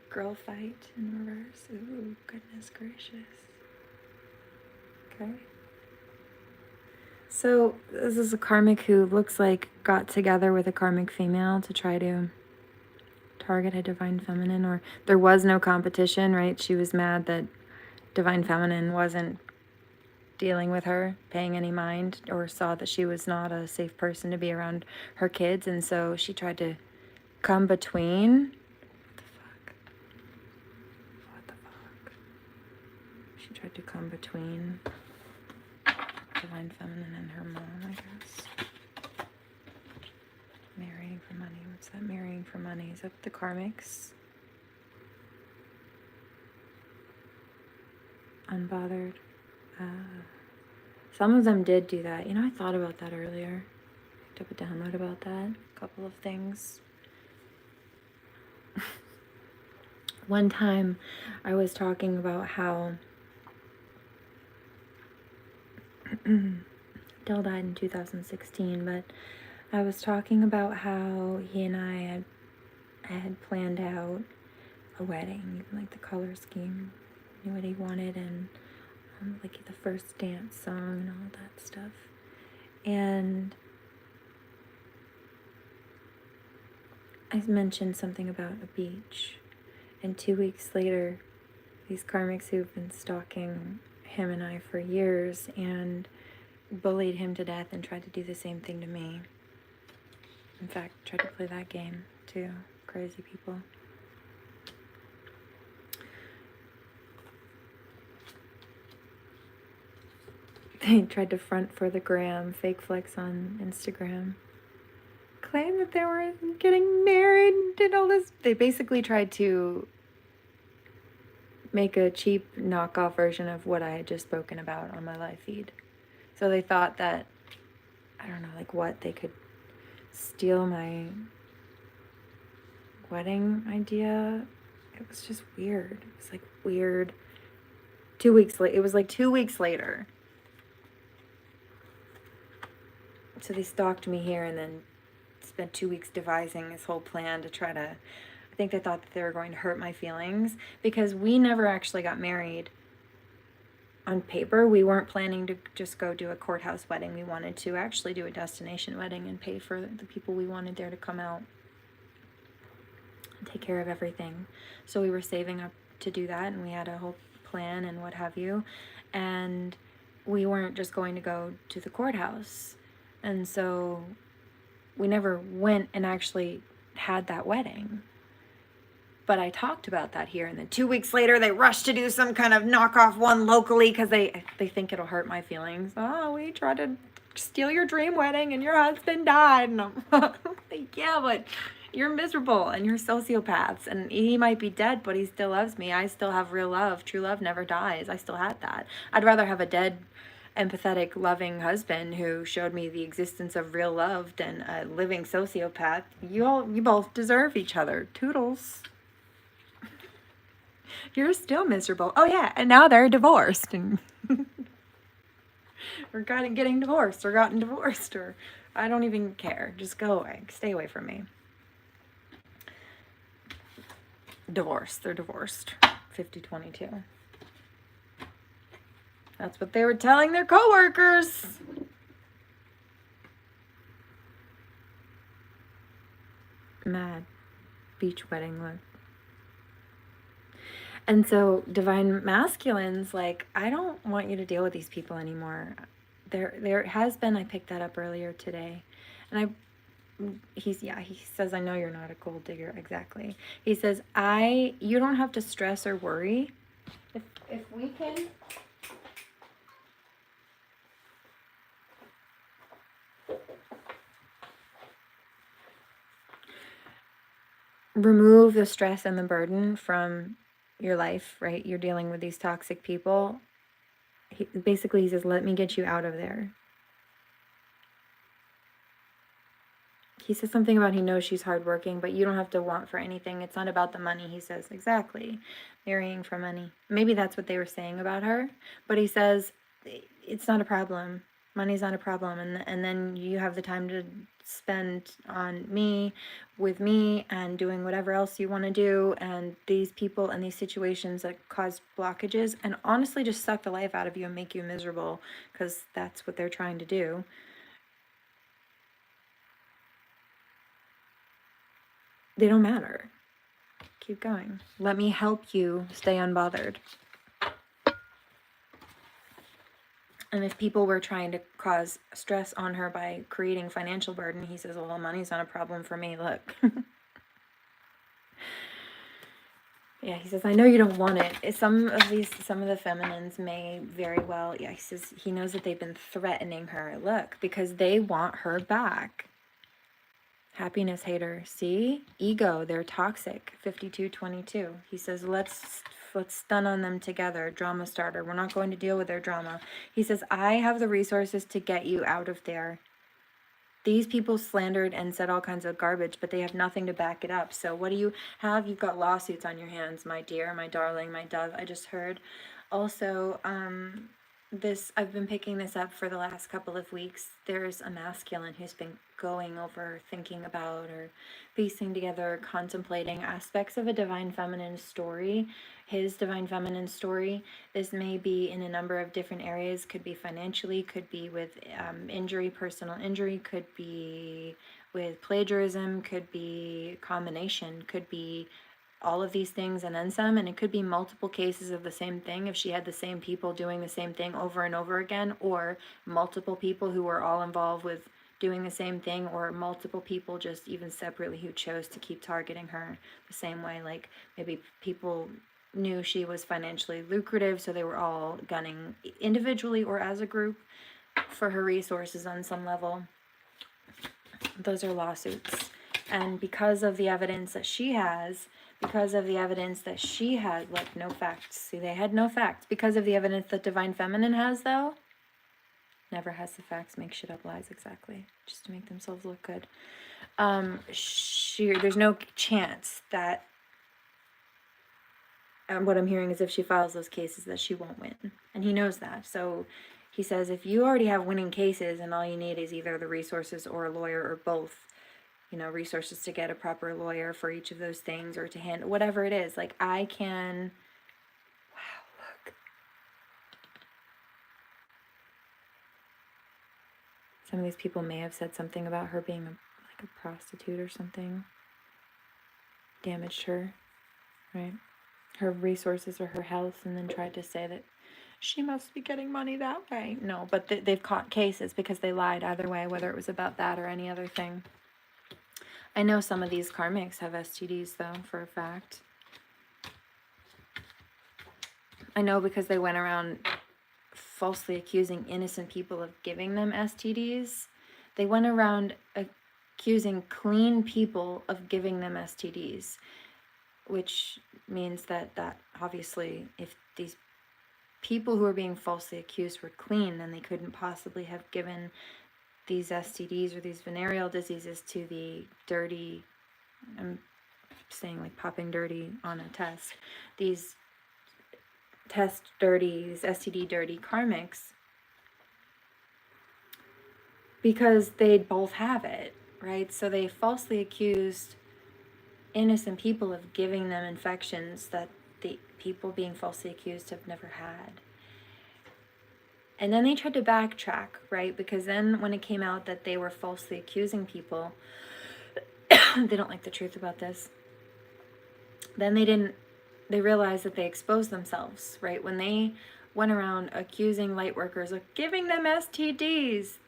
S1: Girl fight in reverse. Ooh, goodness gracious. Okay. So this is a karmic who looks like got together with a karmic female to try to target a divine feminine, or there was no competition, right? She was mad that divine feminine wasn't dealing with her, paying any mind, or saw that she was not a safe person to be around her kids, and so she tried to come between. What the fuck? She tried to come between divine feminine and her mom, I guess. Marrying for money. What's that? Marrying for money. Is that the karmics? Unbothered. Some of them did do that. You know, I thought about that earlier. Picked up a download about that. A couple of things. One time I was talking about how Dell died in 2016, but I was talking about how he and I had planned out a wedding, even like the color scheme, knew what he wanted, and like the first dance song and all that stuff. And I mentioned something about a beach, and 2 weeks later, these karmics who've been stalking him and I for years and bullied him to death and tried to do the same thing to me. In fact, tried to play that game too. Crazy people. They tried to front for the gram, fake flex on Instagram, claim that they were getting married, did all this. They basically tried to make a cheap knockoff version of what I had just spoken about on my live feed. So they thought that, I don't know, like what, they could steal my wedding idea. It was just weird. It was like weird. 2 weeks later, it was like 2 weeks later. So they stalked me here and then spent 2 weeks devising this whole plan to try to, I think they thought that they were going to hurt my feelings because we never actually got married on paper. We weren't planning to just go do a courthouse wedding. We wanted to actually do a destination wedding and pay for the people we wanted there to come out and take care of everything. So we were saving up to do that, and we had a whole plan and what have you. And we weren't just going to go to the courthouse. And so we never went and actually had that wedding. But I talked about that here, and then 2 weeks later, they rushed to do some kind of knockoff one locally because they think it'll hurt my feelings. Oh, we tried to steal your dream wedding, and your husband died. And I'm like, yeah, but you're miserable, and you're sociopaths, and he might be dead, but he still loves me. I still have real love. True love never dies. I still had that. I'd rather have a dead, empathetic, loving husband who showed me the existence of real love than a living sociopath. You both deserve each other. Toodles. You're still miserable. Oh yeah, and now they're divorced, and or getting divorced, or gotten divorced, or I don't even care. Just go away. Stay away from me. Divorced. They're divorced. 50-22. That's what they were telling their coworkers. Mad beach wedding look. And so divine masculines, like, I don't want you to deal with these people anymore. There has been, I picked that up earlier today. And he says, I know you're not a gold digger. Exactly. He says, you don't have to stress or worry. If we can remove the stress and the burden from your life, right? You're dealing with these toxic people. He says, let me get you out of there. He says something about he knows she's hardworking, but you don't have to want for anything. It's not about the money, he says. Exactly. Marrying for money. Maybe that's what they were saying about her. But he says, it's not a problem. Money's not a problem. And then you have the time to spend on me, with me, and doing whatever else you want to do. And these people and these situations that cause blockages and honestly just suck the life out of you and make you miserable, because that's what they're trying to do. They don't matter. Keep going. Let me help you stay unbothered. And if people were trying to cause stress on her by creating financial burden, he says, well, money's not a problem for me. Look. Yeah, he says, I know you don't want it. Some of the feminines may very well, yeah, he says he knows that they've been threatening her. Look, because they want her back. Happiness hater. See? Ego. They're toxic. 52-22. He says, let's stun on them together. Drama starter. We're not going to deal with their drama. He says, I have the resources to get you out of there. These people slandered and said all kinds of garbage, but they have nothing to back it up. So what do you have? You've got lawsuits on your hands, my dear, my darling, my dove. I just heard. Also, I've been picking this up for the last couple of weeks. There's a masculine who's been going over, thinking about, or piecing together, contemplating aspects of a divine feminine story, his divine feminine story. This may be in a number of different areas, could be financially, could be with injury, personal injury, could be with plagiarism, could be combination, could be all of these things and then some, and it could be multiple cases of the same thing if she had the same people doing the same thing over and over again, or multiple people who were all involved with doing the same thing, or multiple people just even separately who chose to keep targeting her the same way. Like maybe people knew she was financially lucrative, so they were all gunning individually or as a group for her resources on some level. Those are lawsuits. And because of the evidence that she has, like no facts. See, they had no facts. Because of the evidence that Divine Feminine has, though, never has the facts, make shit up lies, exactly, just to make themselves look good. There's no chance that, what I'm hearing is if she files those cases that she won't win. And he knows that. So he says, if you already have winning cases and all you need is either the resources or a lawyer or both, resources to get a proper lawyer for each of those things or to handle whatever it is, like I can, wow, look. Some of these people may have said something about her being like a prostitute or something, damaged her, right? Her resources or her health, and then tried to say that she must be getting money that way. No, but they've caught cases because they lied either way, whether it was about that or any other thing. I know some of these karmics have STDs, though, for a fact. I know because they went around falsely accusing innocent people of giving them STDs. They went around accusing clean people of giving them STDs, which means that obviously if these people who are being falsely accused were clean, then they couldn't possibly have given these STDs or these venereal diseases to the dirty, I'm saying like popping dirty on a test, these test dirty, these STD dirty karmics, because they'd both have it, right? So they falsely accused innocent people of giving them infections that the people being falsely accused have never had. And then they tried to backtrack, right? Because then when it came out that they were falsely accusing people, they don't like the truth about this. Then they realized that they exposed themselves, right? When they went around accusing light workers of giving them STDs,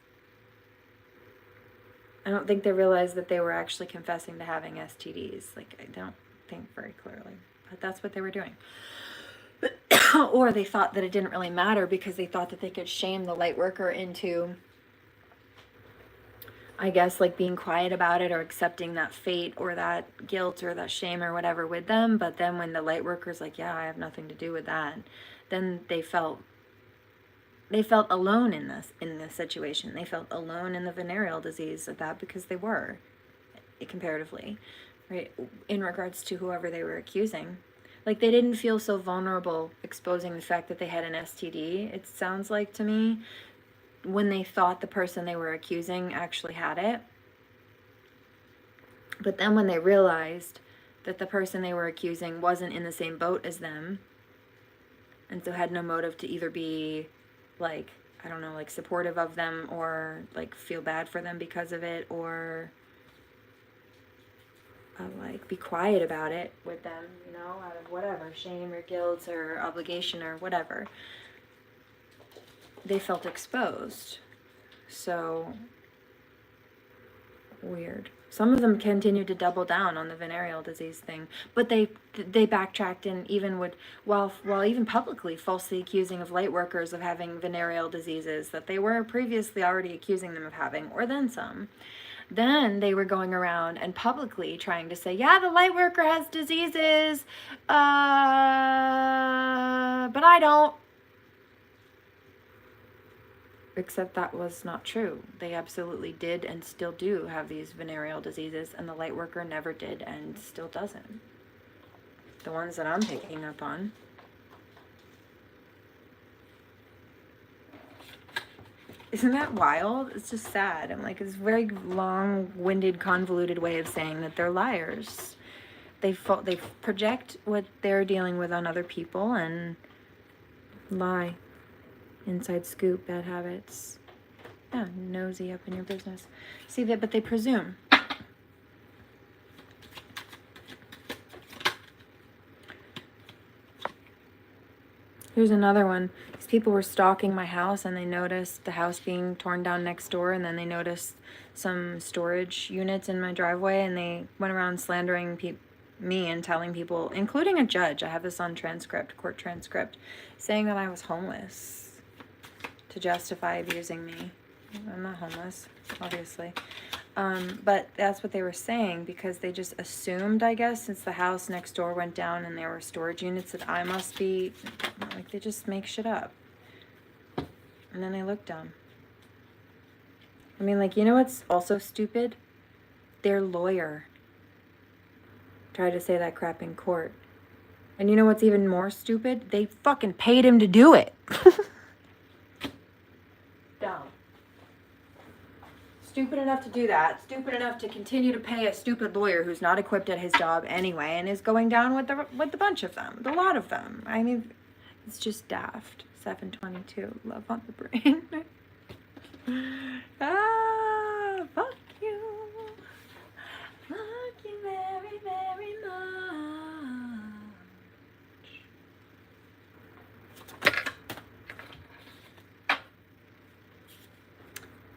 S1: I don't think they realized that they were actually confessing to having STDs. Like, I don't think very clearly, but that's what they were doing. Or they thought that it didn't really matter because they thought that they could shame the light worker into, I guess, like being quiet about it or accepting that fate or that guilt or that shame or whatever with them. But then when the light worker's like, yeah, I have nothing to do with that, then they felt alone in this situation. They felt alone in the venereal disease of that because they were, comparatively, right, in regards to whoever they were accusing. Like, they didn't feel so vulnerable exposing the fact that they had an STD, it sounds like to me, when they thought the person they were accusing actually had it. But then when they realized that the person they were accusing wasn't in the same boat as them, and so had no motive to either be, like, I don't know, like supportive of them or like feel bad for them because of it, or like be quiet about it with them, out of whatever, shame or guilt or obligation or whatever, they felt exposed. So weird. Some of them continued to double down on the venereal disease thing, but they backtracked and even would, while even publicly falsely accusing of light workers of having venereal diseases that they were previously already accusing them of having, or then some. Then they were going around and publicly trying to say, yeah, the light worker has diseases, but I don't. Except that was not true. They absolutely did and still do have these venereal diseases, and the light worker never did and still doesn't. The ones that I'm picking up on. Isn't that wild? It's just sad. I'm like, it's a very long-winded, convoluted way of saying that they're liars. They project what they're dealing with on other people and lie. Inside scoop, bad habits. Yeah, nosy up in your business. See that, but they presume. Here's another one. These people were stalking my house and they noticed the house being torn down next door, and then they noticed some storage units in my driveway, and they went around slandering me and telling people, including a judge, I have this on transcript, court transcript, saying that I was homeless to justify abusing me. I'm not homeless, obviously. But that's what they were saying, because they just assumed, I guess, since the house next door went down and there were storage units, that I must be, like, they just make shit up. And then they look dumb. I mean, like, you know what's also stupid? Their lawyer tried to say that crap in court. And you know what's even more stupid? They fucking paid him to do it. Dumb. Stupid enough to do that. Stupid enough to continue to pay a stupid lawyer who's not equipped at his job anyway, and is going down with the bunch of them, the lot of them. I mean, it's just daft. 722, love on the brain. Ah, fuck you. Fuck you very, very much.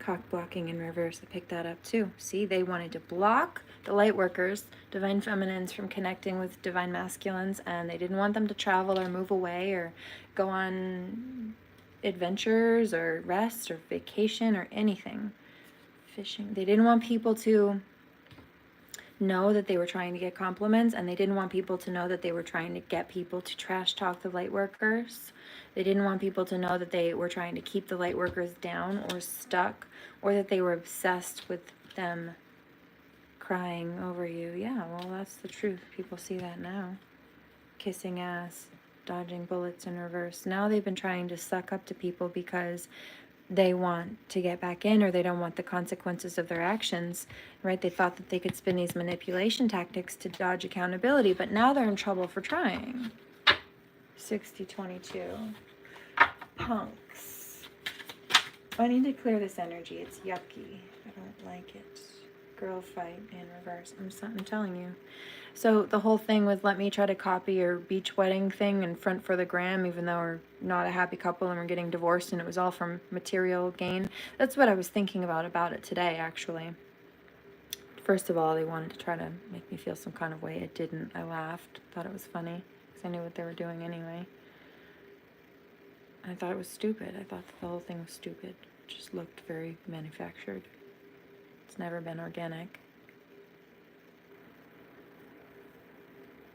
S1: Cock blocking in reverse. I picked that up too. See, they wanted to block the light workers, divine feminines, from connecting with divine masculines, and they didn't want them to travel or move away or go on adventures or rest or vacation or anything. Fishing. They didn't want people to know that they were trying to get compliments, and they didn't want people to know that they were trying to get people to trash talk the light workers. They didn't want people to know that they were trying to keep the light workers down or stuck, or that they were obsessed with them crying over you. Yeah, well, that's the truth. People see that now. Kissing ass, dodging bullets in reverse. Now they've been trying to suck up to people because they want to get back in, or they don't want the consequences of their actions, right? They thought that they could spin these manipulation tactics to dodge accountability, but now they're in trouble for trying. 6022. Punks. I need to clear this energy. It's yucky. I don't like it. Girl fight in reverse. I'm telling you. So the whole thing with let me try to copy your beach wedding thing and front for the gram, even though we're not a happy couple and we're getting divorced and it was all from material gain. That's what I was thinking about it today, actually. First of all, they wanted to try to make me feel some kind of way. It didn't. I laughed. Thought it was funny because I knew what they were doing anyway. I thought it was stupid. I thought the whole thing was stupid. It just looked very manufactured. It's never been organic.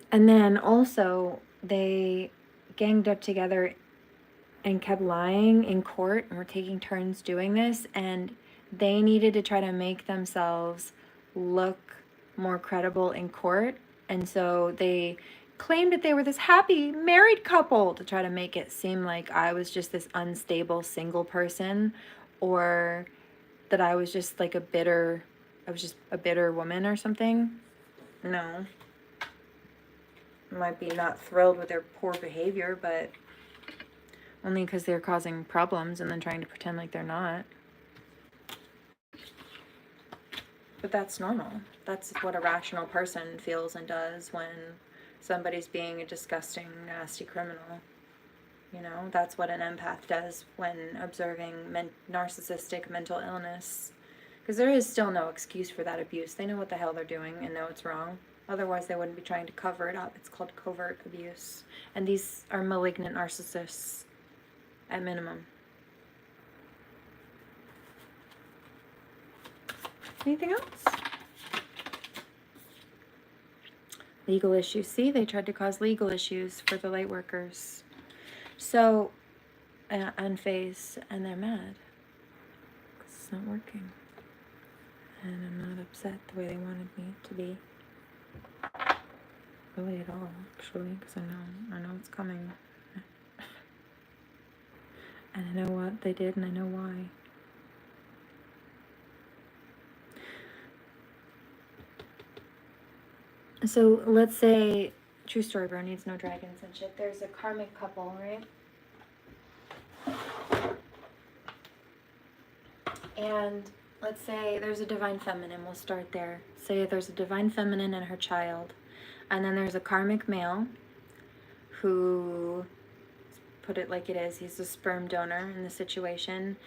S1: And then also, they ganged up together and kept lying in court, and were taking turns doing this, and they needed to try to make themselves look more credible in court, and so they claimed that they were this happy married couple to try to make it seem like I was just this unstable single person, or that I was just like a bitter woman or something. No. Might be not thrilled with their poor behavior, but only because they're causing problems and then trying to pretend like they're not. But that's normal. That's what a rational person feels and does when somebody's being a disgusting, nasty criminal. You know, that's what an empath does when observing narcissistic mental illness. Because there is still no excuse for that abuse. They know what the hell they're doing and know it's wrong. Otherwise, they wouldn't be trying to cover it up. It's called covert abuse. And these are malignant narcissists, at minimum. Anything else? Legal issues. See, they tried to cause legal issues for the light workers. So, unfazed, and they're mad. just not working. And I'm not upset the way they wanted me to be. Really at all, actually, because I know it's coming. And I know what they did and I know why. So let's say, true story, bro needs no dragons and shit. There's a karmic couple, right? And let's say there's a divine feminine. We'll start there. Say there's a divine feminine and her child. And then there's a karmic male who, put it like it is, he's a sperm donor in the situation.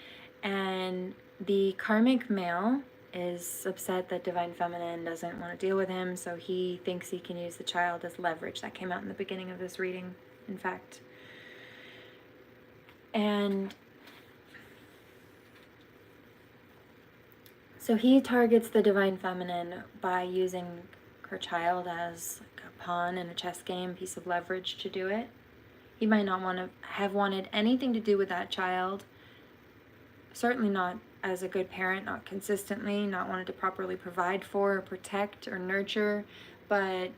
S1: And the karmic male is upset that divine feminine doesn't want to deal with him, so he thinks he can use the child as leverage. That came out in the beginning of this reading, in fact. And so he targets the divine feminine by using her child as like a pawn in a chess game, piece of leverage to do it. He might not want to have wanted anything to do with that child. Certainly not as a good parent, not consistently, not wanted to properly provide for or protect or nurture. But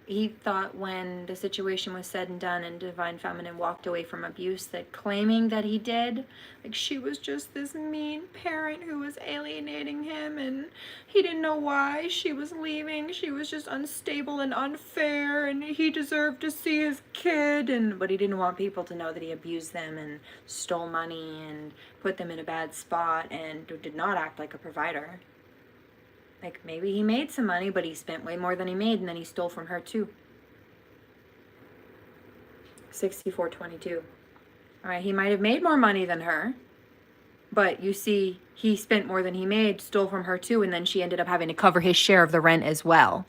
S1: he thought when the situation was said and done and divine feminine walked away from abuse, that claiming that he did, like she was just this mean parent who was alienating him and he didn't know why she was leaving. She was just unstable and unfair and he deserved to see his kid. But he didn't want people to know that he abused them and stole money and put them in a bad spot and did not act like a provider. Like, maybe he made some money, but he spent way more than he made, and then he stole from her, too. 6422. All right, he might have made more money than her, but you see, he spent more than he made, stole from her, too, and then she ended up having to cover his share of the rent as well.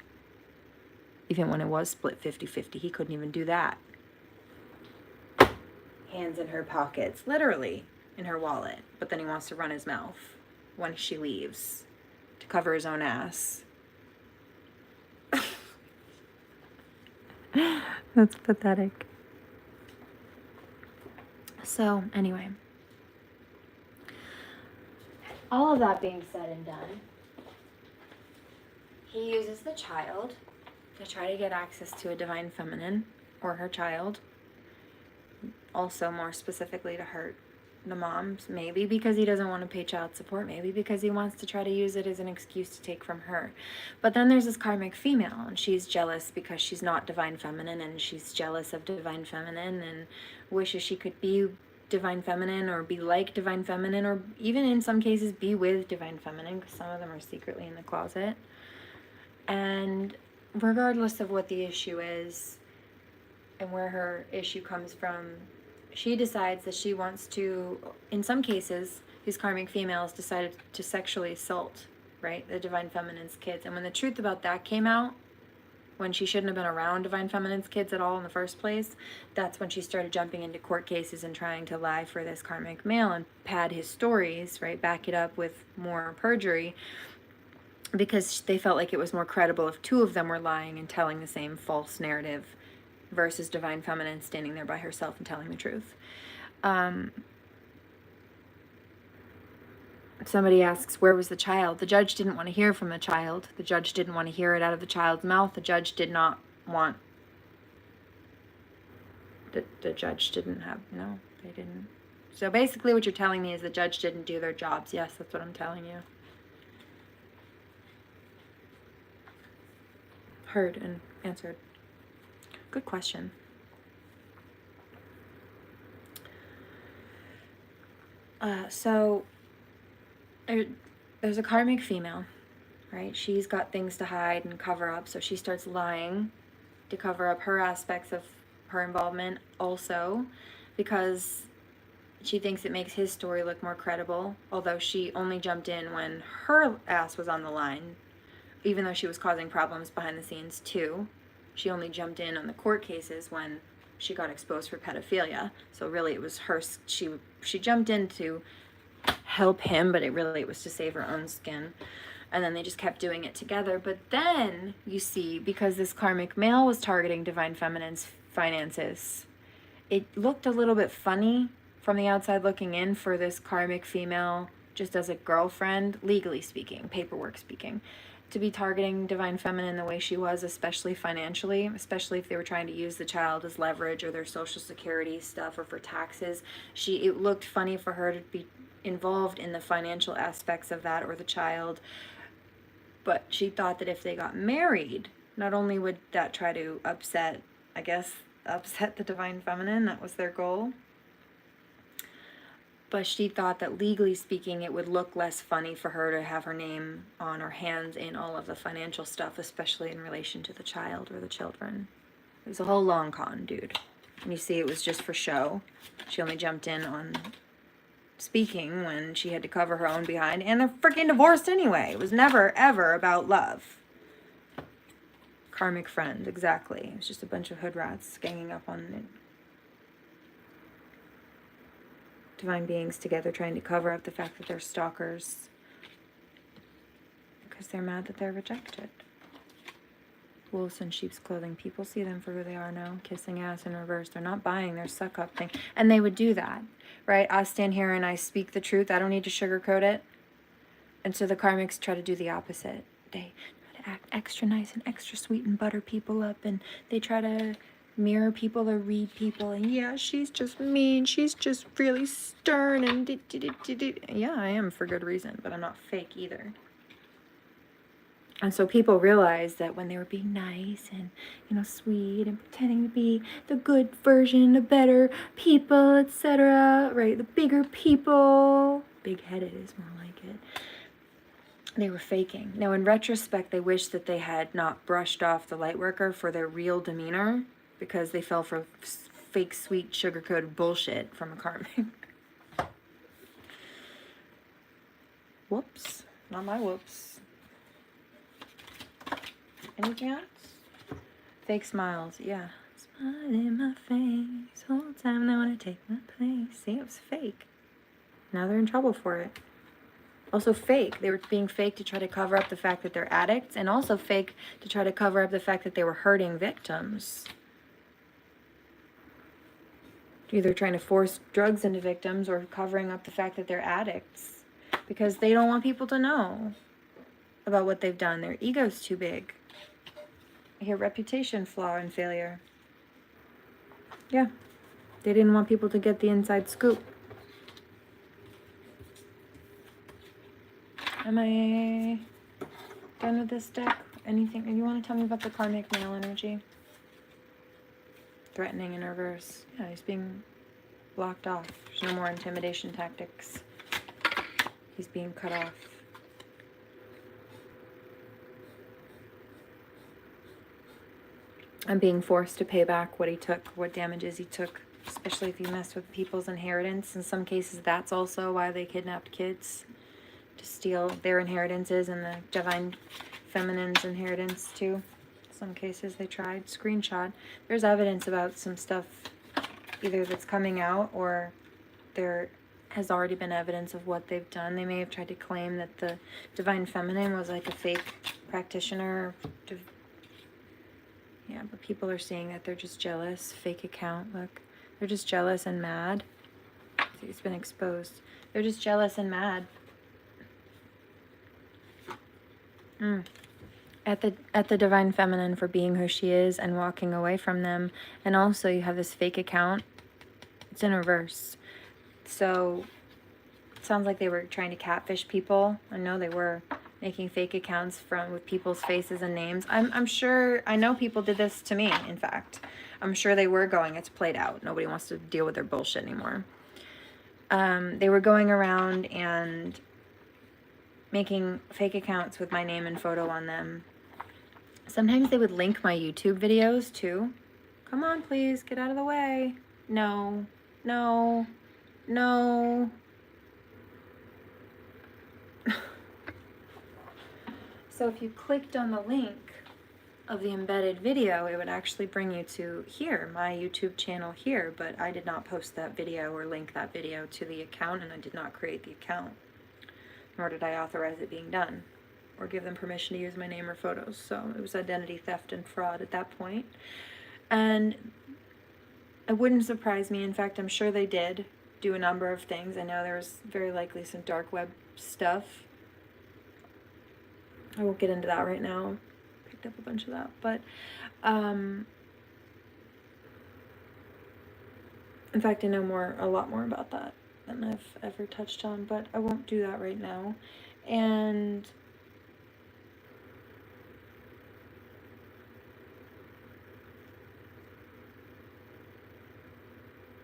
S1: Even when it was split 50-50, he couldn't even do that. Hands in her pockets, literally, in her wallet, but then he wants to run his mouth when she leaves. To cover his own ass. That's pathetic. So, anyway. All of that being said and done, he uses the child to try to get access to a divine feminine, or her child. Also, more specifically to hurt the moms, maybe because he doesn't want to pay child support, maybe because he wants to try to use it as an excuse to take from her. But then there's this karmic female, and she's jealous because she's not divine feminine, and she's jealous of divine feminine and wishes she could be divine feminine or be like divine feminine, or even in some cases be with divine feminine, because some of them are secretly in the closet. And regardless of what the issue is and where her issue comes from, she decides that she wants to, in some cases, these karmic females decided to sexually assault, right, the divine feminine's kids. And when the truth about that came out, when she shouldn't have been around divine feminine's kids at all in the first place, that's when she started jumping into court cases and trying to lie for this karmic male and pad his stories, right, back it up with more perjury, because they felt like it was more credible if two of them were lying and telling the same false narrative versus divine feminine standing there by herself and telling the truth. Somebody asks, where was the child? The judge didn't want to hear from the child. The judge didn't want to hear it out of the child's mouth. The judge did not want... The judge didn't have... No, they didn't. So basically what you're telling me is the judge didn't do their jobs. Yes, that's what I'm telling you. Heard and answered. Good question. So there's a karmic female, right? She's got things to hide and cover up, so she starts lying to cover up her aspects of her involvement also, because she thinks it makes his story look more credible, although she only jumped in when her ass was on the line, even though she was causing problems behind the scenes too. She only jumped in on the court cases when she got exposed for pedophilia. So really it was her, she jumped in to help him, but it was to save her own skin. And then they just kept doing it together. But then, you see, because this karmic male was targeting divine feminine's finances, it looked a little bit funny from the outside looking in for this karmic female just as a girlfriend, legally speaking, paperwork speaking, to be targeting Divine Feminine the way she was, especially financially, especially if they were trying to use the child as leverage or their social security stuff or for taxes. It looked funny for her to be involved in the financial aspects of that or the child, but she thought that if they got married, not only would that try to upset the Divine Feminine, that was their goal, but she thought that legally speaking it would look less funny for her to have her name on or hands in all of the financial stuff, especially in relation to the child or the children. It was a whole long con, dude. And you see it was just for show. She only jumped in on speaking when she had to cover her own behind, and they're freaking divorced anyway. It was never, ever about love. Karmic friend, exactly. It was just a bunch of hood rats ganging up on it. Divine beings together trying to cover up the fact that they're stalkers because they're mad that they're rejected. Wolves in sheep's clothing. People see them for who they are now. Kissing ass in reverse. They're not buying their suck up thing. And they would do that, right? I stand here and I speak the truth. I don't need to sugarcoat it. And so the karmics try to do the opposite. They try to act extra nice and extra sweet and butter people up. And they try to mirror people or read people, and yeah, she's just mean, she's just really stern, and yeah, I am for good reason, but I'm not fake either. And so people realized that when they were being nice and, sweet and pretending to be the good version, the better people, etc., right, the bigger people, big-headed is more like it, they were faking. Now, in retrospect, they wish that they had not brushed off the light worker for their real demeanor, because they fell for fake, sweet, sugar-coated bullshit from a karmic. Whoops. Not my whoops. Anything else? Fake smiles. Yeah. Smile in my face. Whole time they want to take my place. See, it was fake. Now they're in trouble for it. Also fake. They were being fake to try to cover up the fact that they're addicts, and also fake to try to cover up the fact that they were hurting victims. Either trying to force drugs into victims or covering up the fact that they're addicts, because they don't want people to know about what they've done. Their ego's too big. I hear reputation flaw and failure. Yeah, they didn't want people to get the inside scoop. Am I done with this deck? Anything? You want to tell me about the karmic male energy? Threatening in reverse. Yeah, he's being blocked off. There's no more intimidation tactics. He's being cut off. I'm being forced to pay back what he took, what damages he took, especially if you mess with people's inheritance. In some cases, that's also why they kidnapped kids, to steal their inheritances and the Divine Feminine's inheritance too. Some cases they tried. Screenshot. There's evidence about some stuff either that's coming out or there has already been evidence of what they've done. They may have tried to claim that the Divine Feminine was like a fake practitioner. Yeah, but people are seeing that they're just jealous. Fake account, look. They're just jealous and mad. See, it's been exposed. They're just jealous and mad. At the Divine Feminine for being who she is and walking away from them. And also you have this fake account. It's in reverse. So it sounds like they were trying to catfish people. I know they were making fake accounts with people's faces and names. I'm sure, I know people did this to me, in fact. I'm sure they were going, it's played out. Nobody wants to deal with their bullshit anymore. They were going around and making fake accounts with my name and photo on them. Sometimes they would link my YouTube videos too. Come on, please, get out of the way. No, no, no. So if you clicked on the link of the embedded video, it would actually bring you to here, my YouTube channel here, but I did not post that video or link that video to the account, and I did not create the account, nor did I authorize it being done or give them permission to use my name or photos. So it was identity theft and fraud at that point. And it wouldn't surprise me. In fact, I'm sure they did. do a number of things. I know there's very likely some dark web stuff. I won't get into that right now. Picked up a bunch of that, but in fact, I know a lot more about that than I've ever touched on, but I won't do that right now. And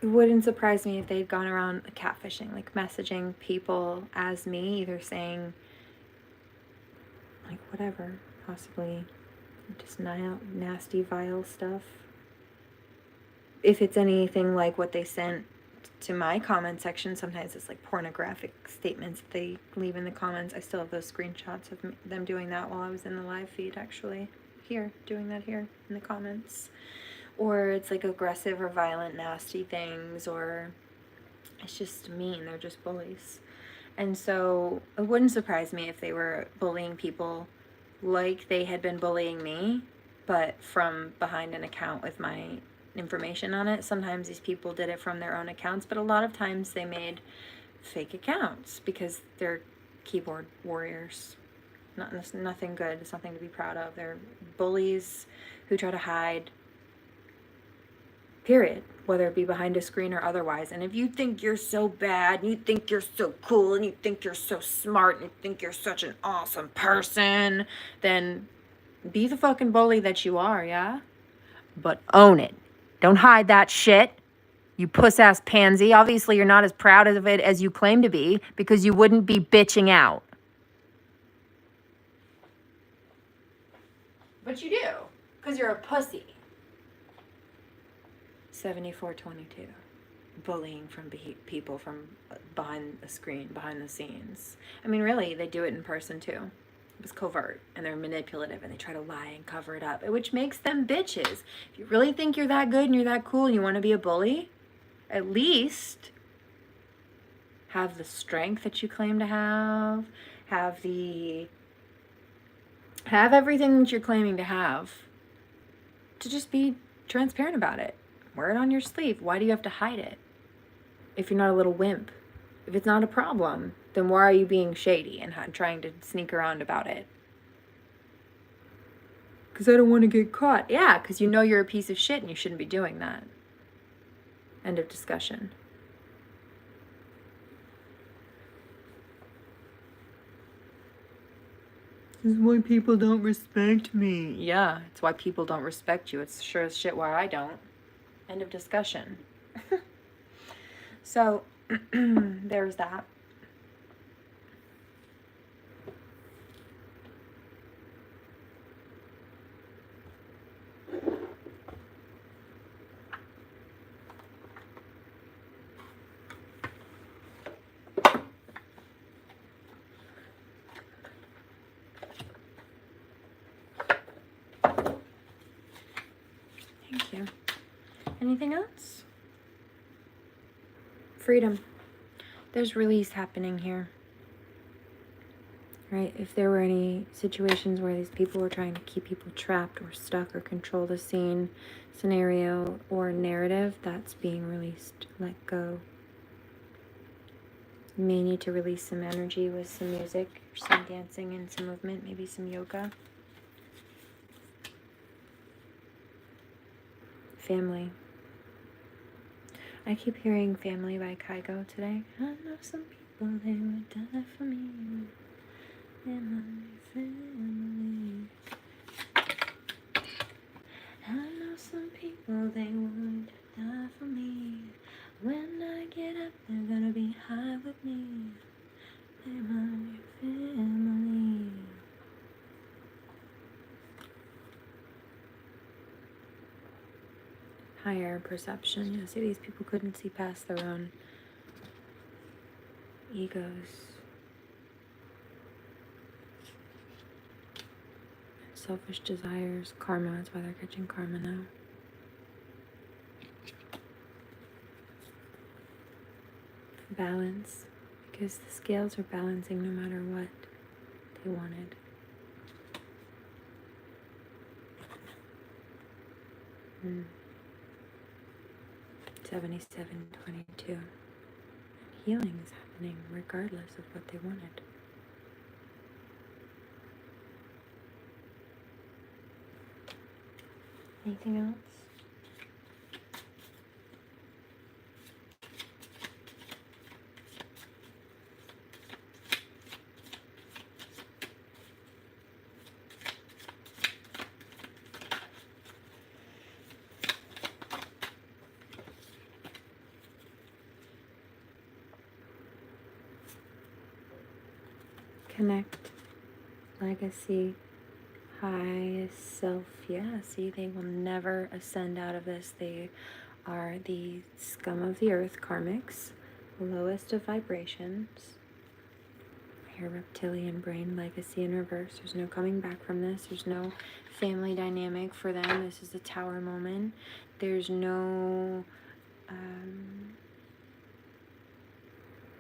S1: it wouldn't surprise me if they'd gone around catfishing, like messaging people as me, either saying, like, whatever, possibly just nasty, vile stuff. If it's anything like what they sent to my comment section, sometimes it's like pornographic statements that they leave in the comments. I still have those screenshots of them doing that while I was in the live feed, actually. Doing that here in the comments. Or it's like aggressive or violent, nasty things, or it's just mean. They're just bullies. And so it wouldn't surprise me if they were bullying people like they had been bullying me, but from behind an account with my information on it. Sometimes these people did it from their own accounts, but a lot of times they made fake accounts because they're keyboard warriors. Nothing good. It's nothing to be proud of. They're bullies who try to hide, period, whether it be behind a screen or otherwise. And if you think you're so bad, and you think you're so cool, and you think you're so smart, and you think you're such an awesome person, then be the fucking bully that you are, yeah? But own it. Don't hide that shit, you puss-ass pansy. Obviously, you're not as proud of it as you claim to be, because you wouldn't be bitching out. But you do, because you're a pussy. 7422. Bullying from people from behind the screen, behind the scenes. I mean, really, they do it in person too. It was covert, and they're manipulative, and they try to lie and cover it up, which makes them bitches. If you really think you're that good and you're that cool and you want to be a bully, at least have the strength that you claim to have, have everything that you're claiming to have, to just be transparent about it. Wear it on your sleeve. Why do you have to hide it? If you're not a little wimp. If it's not a problem, then why are you being shady and trying to sneak around about it? Because I don't want to get caught. Yeah, because you know you're a piece of shit and you shouldn't be doing that. End of discussion. This is why people don't respect me. Yeah, it's why people don't respect you. It's sure as shit why I don't. End of discussion. So, there's that. Thank you. Anything else? Freedom. There's release happening here. Right? If there were any situations where these people were trying to keep people trapped or stuck or control the scene, scenario, or narrative, that's being released. Let go. You may need to release some energy with some music, some dancing and some movement, maybe some yoga. Family. I keep hearing Family by Kygo today. I know some people, they would die for me. Family. I know some people, they would die for me. When I get up, they're gonna be high with me. Family. Higher perception. You see, these people couldn't see past their own egos. Selfish desires, karma. That's why they're catching karma now. Balance, because the scales are balancing no matter what they wanted. Mm. 7722. healing is happening regardless of what they wanted. Anything else? Connect, legacy, highest self. Yeah, see, they will never ascend out of this. They are the scum of the earth, karmics, lowest of vibrations. I hear reptilian brain, legacy in reverse. There's no coming back from this. There's no family dynamic for them. This is a tower moment. There's no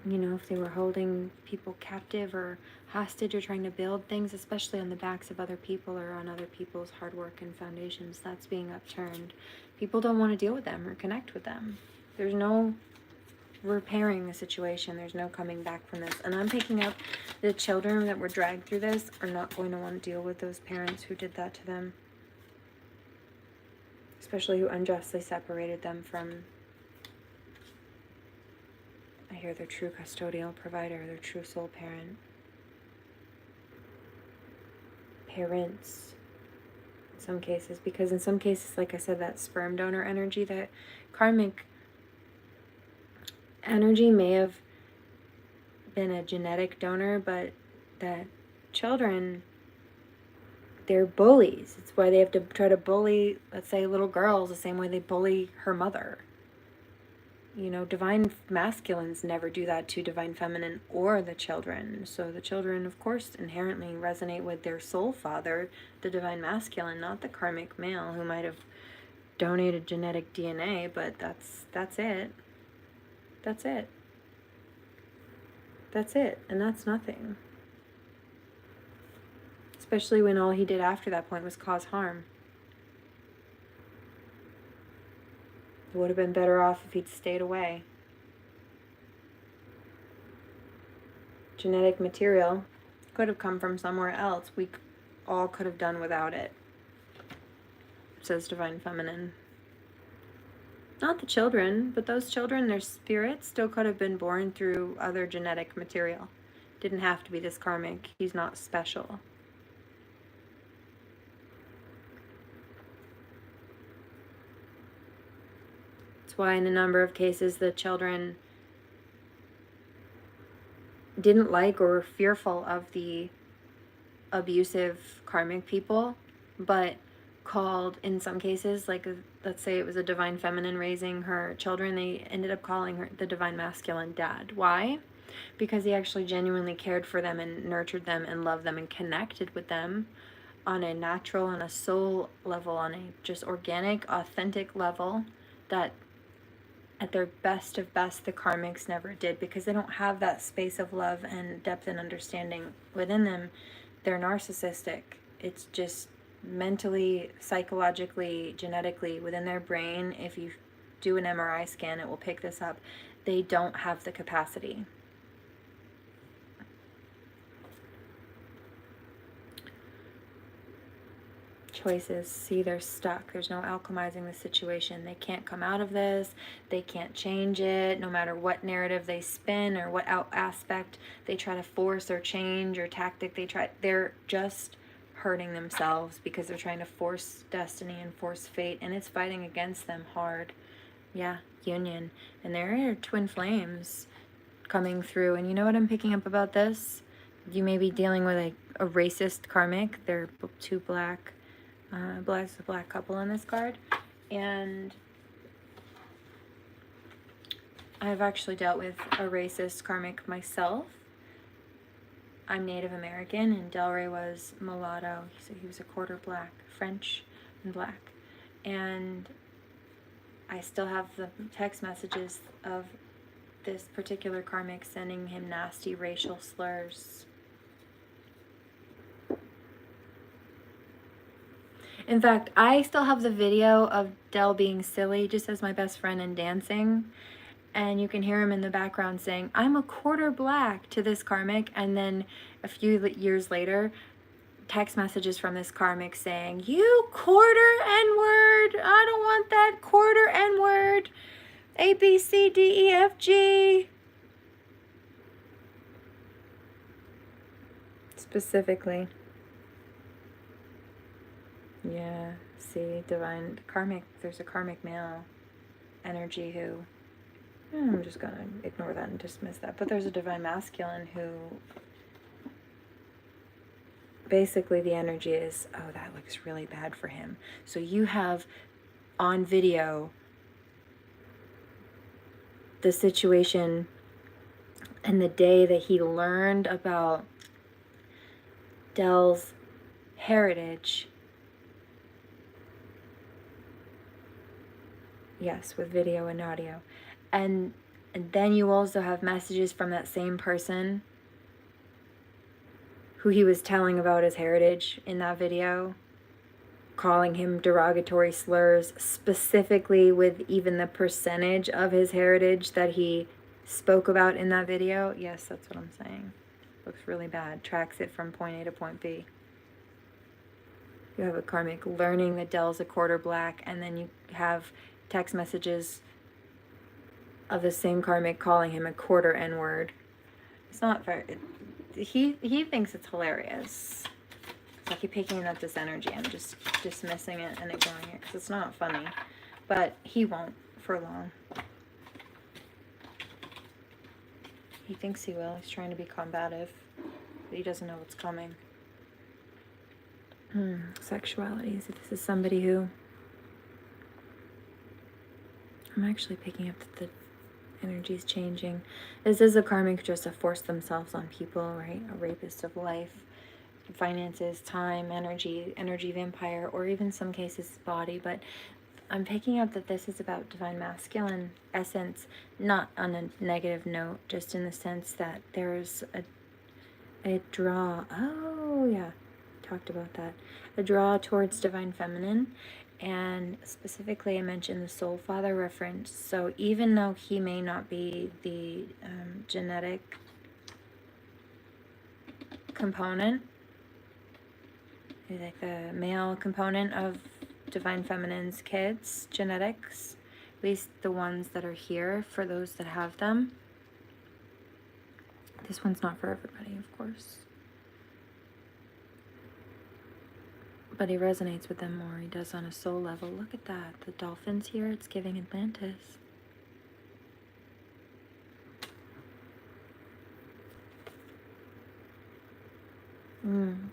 S1: you know, if they were holding people captive or hostage or trying to build things, especially on the backs of other people or on other people's hard work and foundations, that's being upturned. People don't want to deal with them or connect with them. There's no repairing the situation. There's no coming back from this. And I'm picking up the children that were dragged through this are not going to want to deal with those parents who did that to them, especially who unjustly separated them from, I hear, their true custodial provider, their true soul parent. Parents, in some cases, because in some cases, like I said, that sperm donor energy, that karmic energy may have been a genetic donor, but that children, they're bullies. It's why they have to try to bully, let's say, little girls the same way they bully her mother. You know, divine masculines never do that to divine feminine or the children. So the children, of course, inherently resonate with their soul father, the divine masculine, not the karmic male who might have donated genetic DNA, but that's it. That's it. That's it. And that's nothing. Especially when all he did after that point was cause harm. It would have been better off if he'd stayed away. Genetic material could have come from somewhere else. We all could have done without it, says divine feminine. Not the children, but those children, their spirits still could have been born through other genetic material. Didn't have to be this karmic. He's not special. That's why in a number of cases the children didn't like or were fearful of the abusive karmic people, but called, in some cases, like let's say it was a divine feminine raising her children, they ended up calling her the divine masculine dad. Why? Because he actually genuinely cared for them and nurtured them and loved them and connected with them on a natural, on a soul level, on a just organic, authentic level that at their best of best the karmics never did, because they don't have that space of love and depth and understanding within them. They're narcissistic. It's just mentally, psychologically, genetically within their brain. If you do an MRI scan, it will pick this up. They don't have the capacity. Choices. See, they're stuck. There's no alchemizing the situation. They can't come out of this. They can't change it. No matter what narrative they spin or what aspect they try to force or change or tactic they try, they're just hurting themselves because they're trying to force destiny and force fate, and it's fighting against them hard. Yeah, union. And there are twin flames coming through. And you know what I'm picking up about this? You may be dealing with a racist karmic. They're two black. It's a black couple in this card, and I've actually dealt with a racist karmic myself. I'm Native American, and Delray was mulatto, so he was a quarter black, French and black, and I still have the text messages of this particular karmic sending him nasty racial slurs. In fact, I still have the video of Del being silly, just as my best friend and dancing. And you can hear him in the background saying, I'm a quarter black to this karmic. And then a few years later, text messages from this karmic saying, you quarter N-word, I don't want that quarter N-word, A, B, C, D, E, F, G. Specifically. Yeah, see, divine, karmic, there's a karmic male energy who, I'm just going to ignore that and dismiss that, but there's a divine masculine who, basically the energy is, oh, that looks really bad for him. So you have on video the situation and the day that he learned about Dell's heritage. Yes, with video and audio. And then you also have messages from that same person who he was telling about his heritage in that video, calling him derogatory slurs, specifically with even the percentage of his heritage that he spoke about in that video. Yes, that's what I'm saying. Looks really bad. Tracks it from point A to point B. You have a karmic learning that Dell's a quarter black, and then you have text messages of the same karmic calling him a quarter N-word. It's not very... He thinks it's hilarious. So I keep picking up this energy. I'm just dismissing it and ignoring it because it's not funny. But he won't for long. He thinks he will. He's trying to be combative. But he doesn't know what's coming. Sexuality. So this is somebody who... I'm actually picking up that the energy's changing. This is a karmic just to force themselves on people, right? A rapist of life. Finances, time, energy vampire, or even some cases body. But I'm picking up that this is about divine masculine essence, not on a negative note, just in the sense that there's a draw. Oh, yeah. Talked about that. A draw towards divine feminine, and specifically I mentioned the soul father reference. So even though he may not be the genetic component, like the male component of divine feminine's kids genetics, at least the ones that are here for those that have them. This one's not for everybody, of course. But he resonates with them more. He does on a soul level. Look at that. The dolphins here, it's giving Atlantis.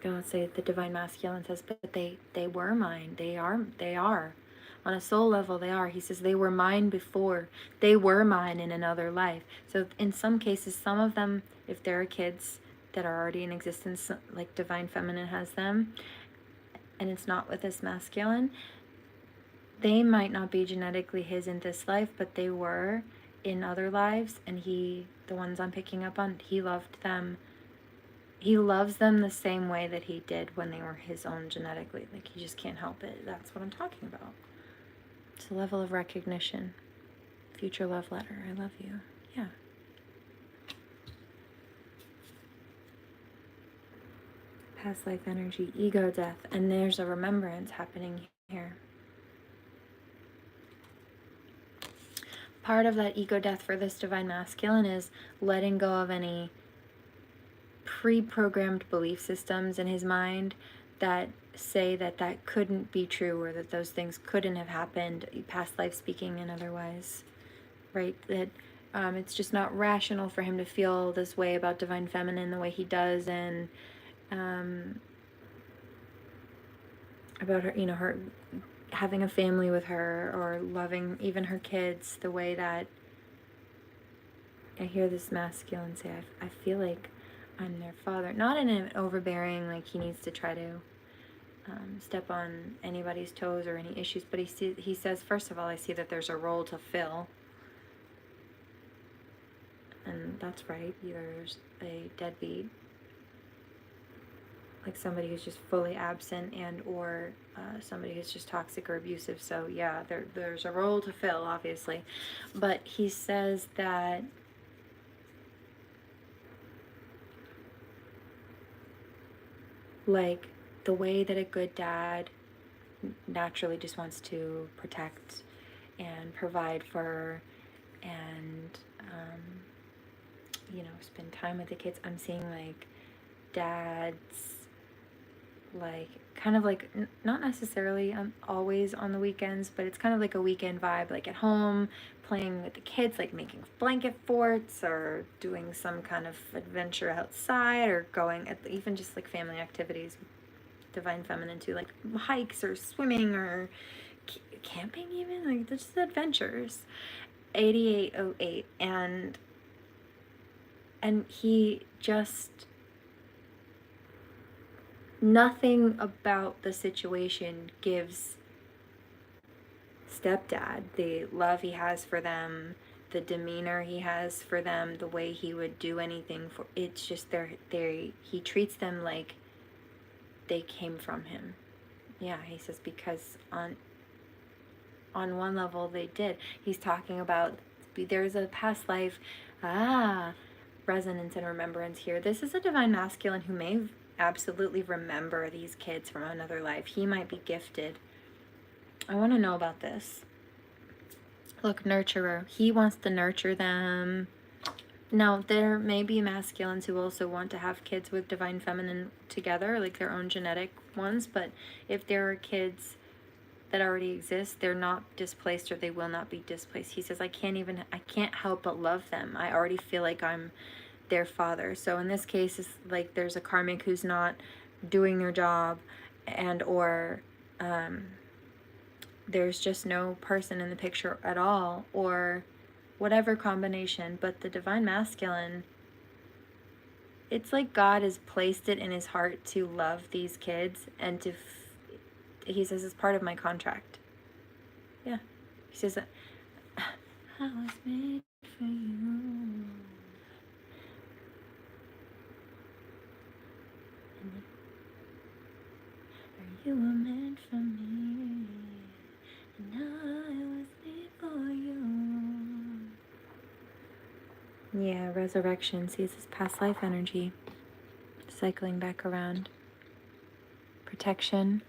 S1: God say the divine masculine says, but they were mine. They are. On a soul level, they are. He says they were mine before. They were mine in another life. So in some cases, some of them, if there are kids that are already in existence, like divine feminine has them, and it's not with this masculine, they might not be genetically his in this life, but they were in other lives, and he, the ones I'm picking up on, he loved them. He loves them the same way that he did when they were his own genetically. Like, he just can't help it. That's what I'm talking about. It's a level of recognition. Future love letter. I love you. Yeah. Past life energy, ego death, and there's a remembrance happening here. Part of that ego death for this divine masculine is letting go of any pre-programmed belief systems in his mind that say that that couldn't be true, or that those things couldn't have happened, past life speaking and otherwise, right? That it's just not rational for him to feel this way about divine feminine the way he does, and about her, you know, her having a family with her, or loving even her kids the way that I hear this masculine say, I feel like I'm their father. Not in an overbearing, like he needs to try to step on anybody's toes or any issues, but he says, first of all, I see that there's a role to fill. And that's right. Either there's a deadbeat like somebody who's just fully absent, and or somebody who's just toxic or abusive. So yeah, there's a role to fill, obviously. But he says that like the way that a good dad naturally just wants to protect and provide for and you know, spend time with the kids. I'm seeing like dads like kind of like not necessarily always on the weekends, but it's kind of like a weekend vibe, like at home playing with the kids, like making blanket forts or doing some kind of adventure outside, or going at even just like family activities, divine feminine too, like hikes or swimming or camping, even like just adventures. 8808. And he just, nothing about the situation gives stepdad the love he has for them, the demeanor he has for them, the way he would do anything for. It's just he treats them like they came from him. Yeah, he says because on one level they did. He's talking about there's a past life resonance and remembrance here. This is a divine masculine who may absolutely remember these kids from another life. He might be gifted. I want to know about this. Look, nurturer. He wants to nurture them. Now, there may be masculines who also want to have kids with divine feminine together, like their own genetic ones, but if there are kids that already exist, they're not displaced, or they will not be displaced. He says, I can't help but love them. I already feel like I'm their father. So in this case, it's like there's a karmic who's not doing their job, and or there's just no person in the picture at all, or whatever combination. But the divine masculine, it's like God has placed it in his heart to love these kids, and to he says it's part of my contract. Yeah, he says I was made for you. You were meant for me, and I was made for you. Yeah, resurrection sees this past life energy cycling back around. Protection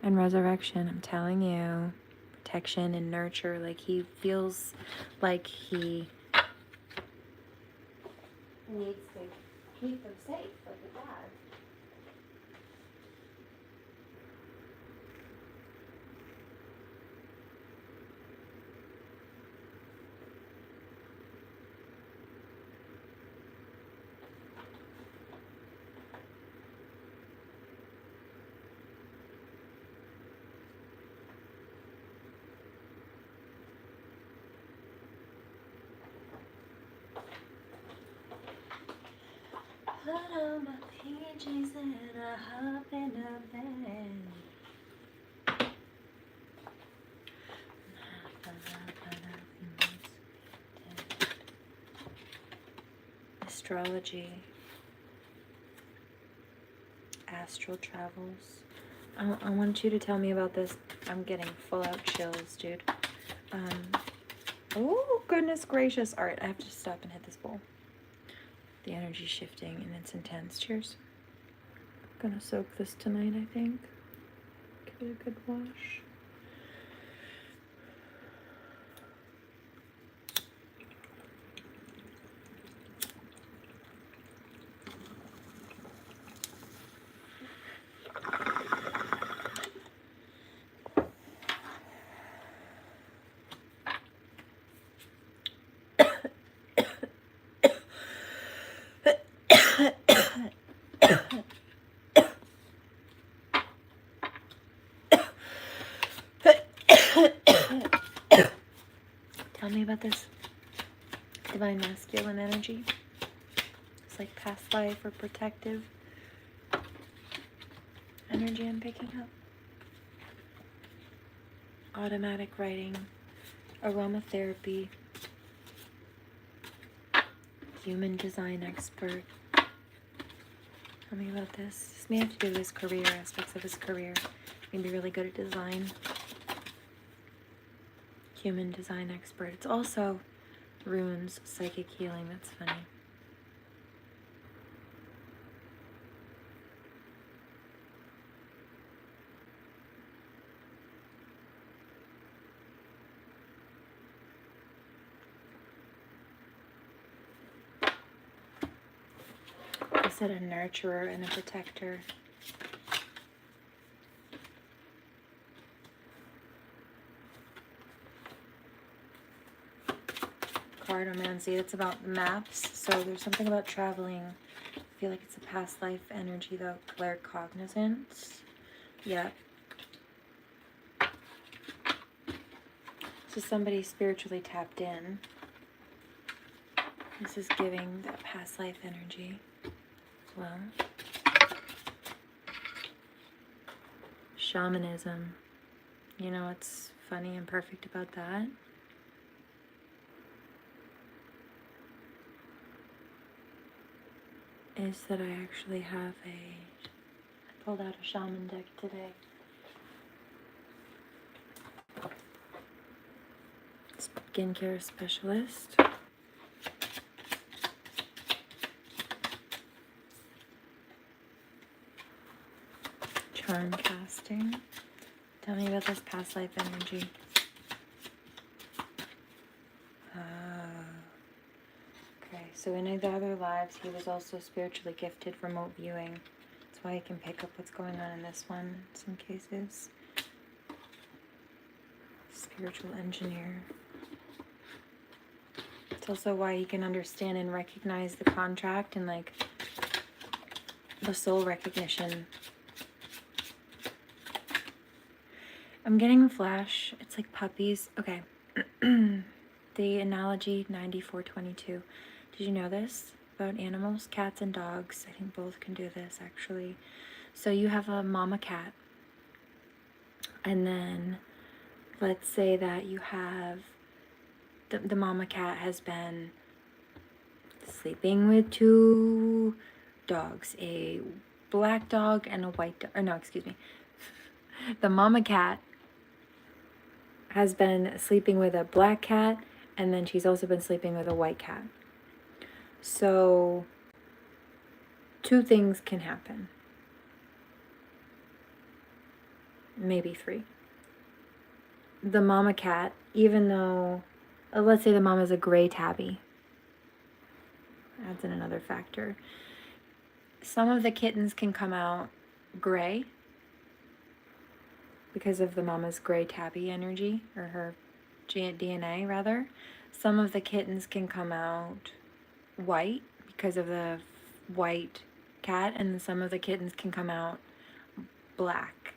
S1: and resurrection, I'm telling you. Protection and nurture, like he feels like he needs to keep them safe, like a dad. Put on my PJs and I hop in a van. Astrology, astral travels. I want you to tell me about this. I'm getting full out chills, dude. Oh, goodness gracious. All right, I have to stop and hit this bowl. The energy's shifting and it's intense. Cheers. I'm gonna soak this tonight, I think. Give it a good wash. Tell me about this divine masculine energy. It's like past life or protective energy I'm picking up. Automatic writing, aromatherapy, human design expert, Tell me about this. This may have to do with his career, aspects of his career. He can be really good at design. Human design expert. It's also runes, psychic healing. That's funny. I said a nurturer and a protector. Cartomancy, it's about maps. So there's something about traveling. I feel like it's a past life energy though. Claircognizance. Yeah. So somebody spiritually tapped in. This is giving that past life energy as well. Shamanism. You know what's funny and perfect about that? Is that I actually have I pulled out a shaman deck today. Skincare specialist. Charm casting. Tell me about this past life energy. Okay, so in his other lives, he was also spiritually gifted remote viewing. That's why he can pick up what's going on in this one in some cases. Spiritual engineer. It's also why he can understand and recognize the contract and like the soul recognition. I'm getting a flash. It's like puppies. Okay. The analogy 9422. Did you know this about animals? Cats and dogs. I think both can do this actually. So you have a mama cat. And then let's say that you have the mama cat has been sleeping with two dogs, a black dog and a white dog. Or no, excuse me. The mama cat has been sleeping with a black cat, and then she's also been sleeping with a white cat. So two things can happen. Maybe three. The mama cat, even though, let's say the mama's a gray tabby, adds in another factor. Some of the kittens can come out gray because of the mama's gray tabby energy, or her DNA rather. Some of the kittens can come out white because of the white cat, and some of the kittens can come out black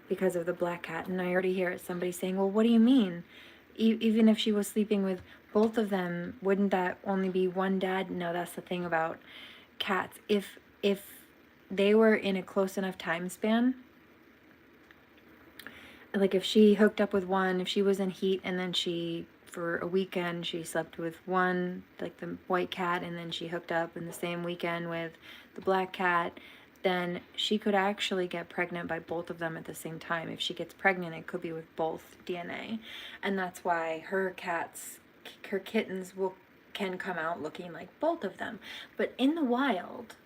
S1: because of the black cat. And I already hear somebody saying, well, what do you mean? Even if she was sleeping with both of them, wouldn't that only be one dad? No, that's the thing about cats. If they were in a close enough time span, like if she hooked up with one, if she was in heat and then she, for a weekend, she slept with one, like the white cat, and then she hooked up in the same weekend with the black cat, then she could actually get pregnant by both of them at the same time. If she gets pregnant, it could be with both DNA. And that's why her kittens can come out looking like both of them. But in the wild,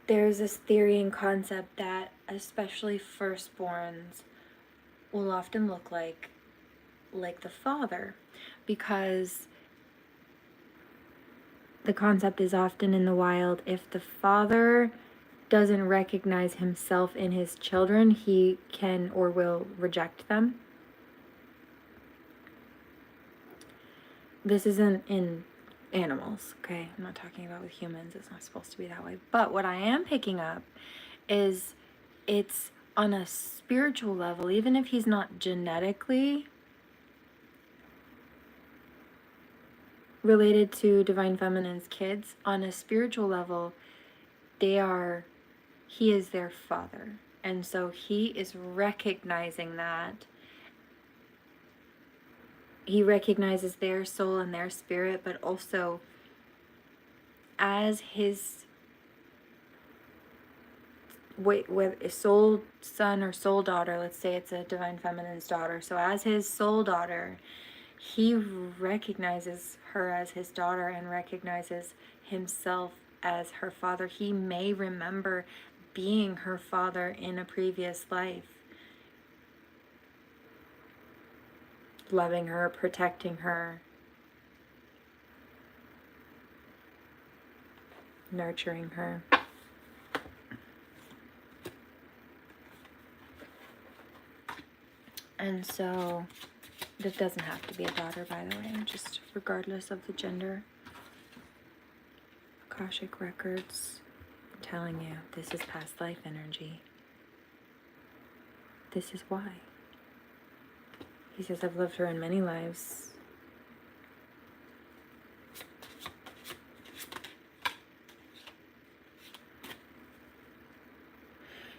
S1: there's this theory and concept that especially firstborns will often look like the father, because the concept is often in the wild, if the father doesn't recognize himself in his children, he can or will reject them. This isn't in animals, okay? I'm not talking about with humans. It's not supposed to be that way. But what I am picking up is it's on a spiritual level, even if he's not genetically related to Divine Feminine's kids, on a spiritual level, he is their father. And so he is recognizing that he recognizes their soul and their spirit, but also as his with a soul son or soul daughter, let's say it's a divine feminine's daughter. So as his soul daughter, he recognizes her as his daughter and recognizes himself as her father. He may remember being her father in a previous life, loving her, protecting her, nurturing her. And so, that doesn't have to be a daughter, by the way, just regardless of the gender. Akashic records telling you this is past life energy. This is why. He says, I've lived her in many lives.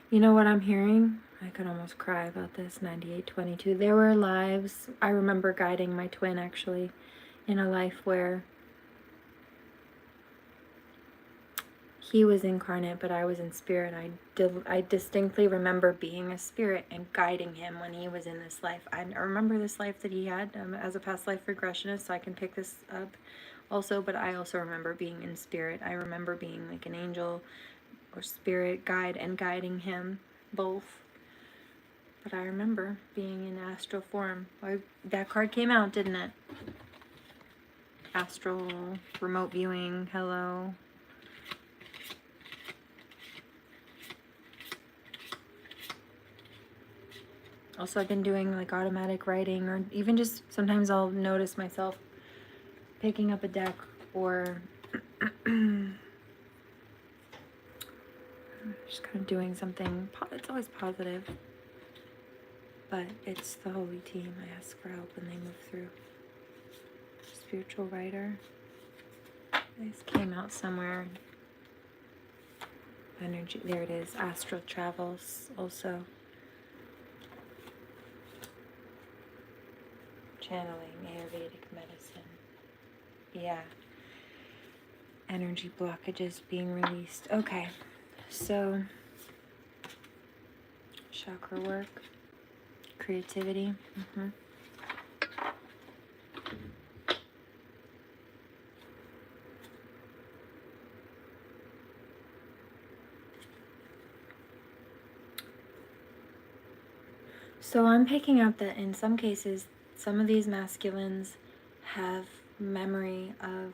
S1: You know what I'm hearing? I could almost cry about this. 9822. There were lives, I remember guiding my twin actually in a life where he was incarnate, but I was in spirit. I distinctly remember being a spirit and guiding him when he was in this life. I remember this life that he had as a past life regressionist, so I can pick this up also, but I also remember being in spirit. I remember being like an angel or spirit guide and guiding him, both. But I remember being in astral form. That card came out, didn't it? Astral, remote viewing, hello. Also, I've been doing like automatic writing, or even just sometimes I'll notice myself picking up a deck or just kind of doing something. It's always positive, but it's the holy team. I ask for help and they move through. Spiritual writer. This came out somewhere. Energy, there it is. Astral travels also. Channeling, Ayurvedic medicine. Yeah. Energy blockages being released. Okay. So, chakra work. Creativity. So I'm picking up that in some cases, some of these masculines have memory of,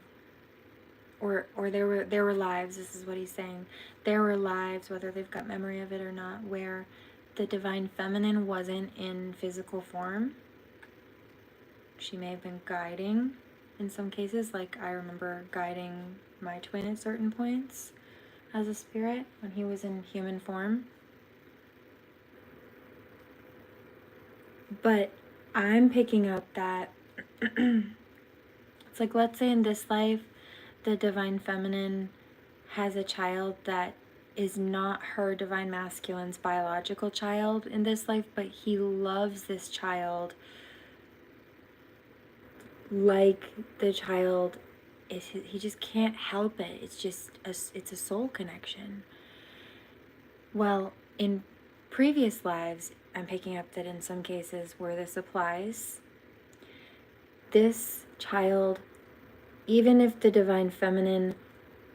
S1: or there were lives, this is what he's saying, there were lives, whether they've got memory of it or not, where the divine feminine wasn't in physical form. She may have been guiding in some cases, like I remember guiding my twin at certain points as a spirit when he was in human form. But I'm picking up that it's like, let's say in this life, the divine feminine has a child that is not her divine masculine's biological child in this life, but he loves this child like the child is his, he just can't help it. It's just it's a soul connection. Well, in previous lives, I'm picking up that in some cases where this applies, this child, even if the divine feminine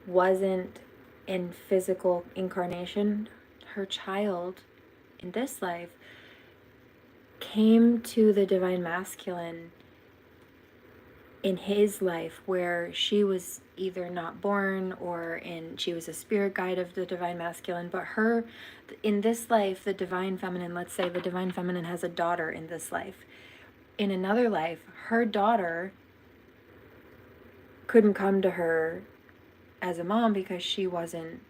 S1: wasn't in physical incarnation, her child in this life came to the divine masculine in his life where she was either not born or she was a spirit guide of the divine masculine, but her, in this life, the divine feminine, let's say the divine feminine has a daughter in this life. In another life, her daughter couldn't come to her as a mom because she wasn't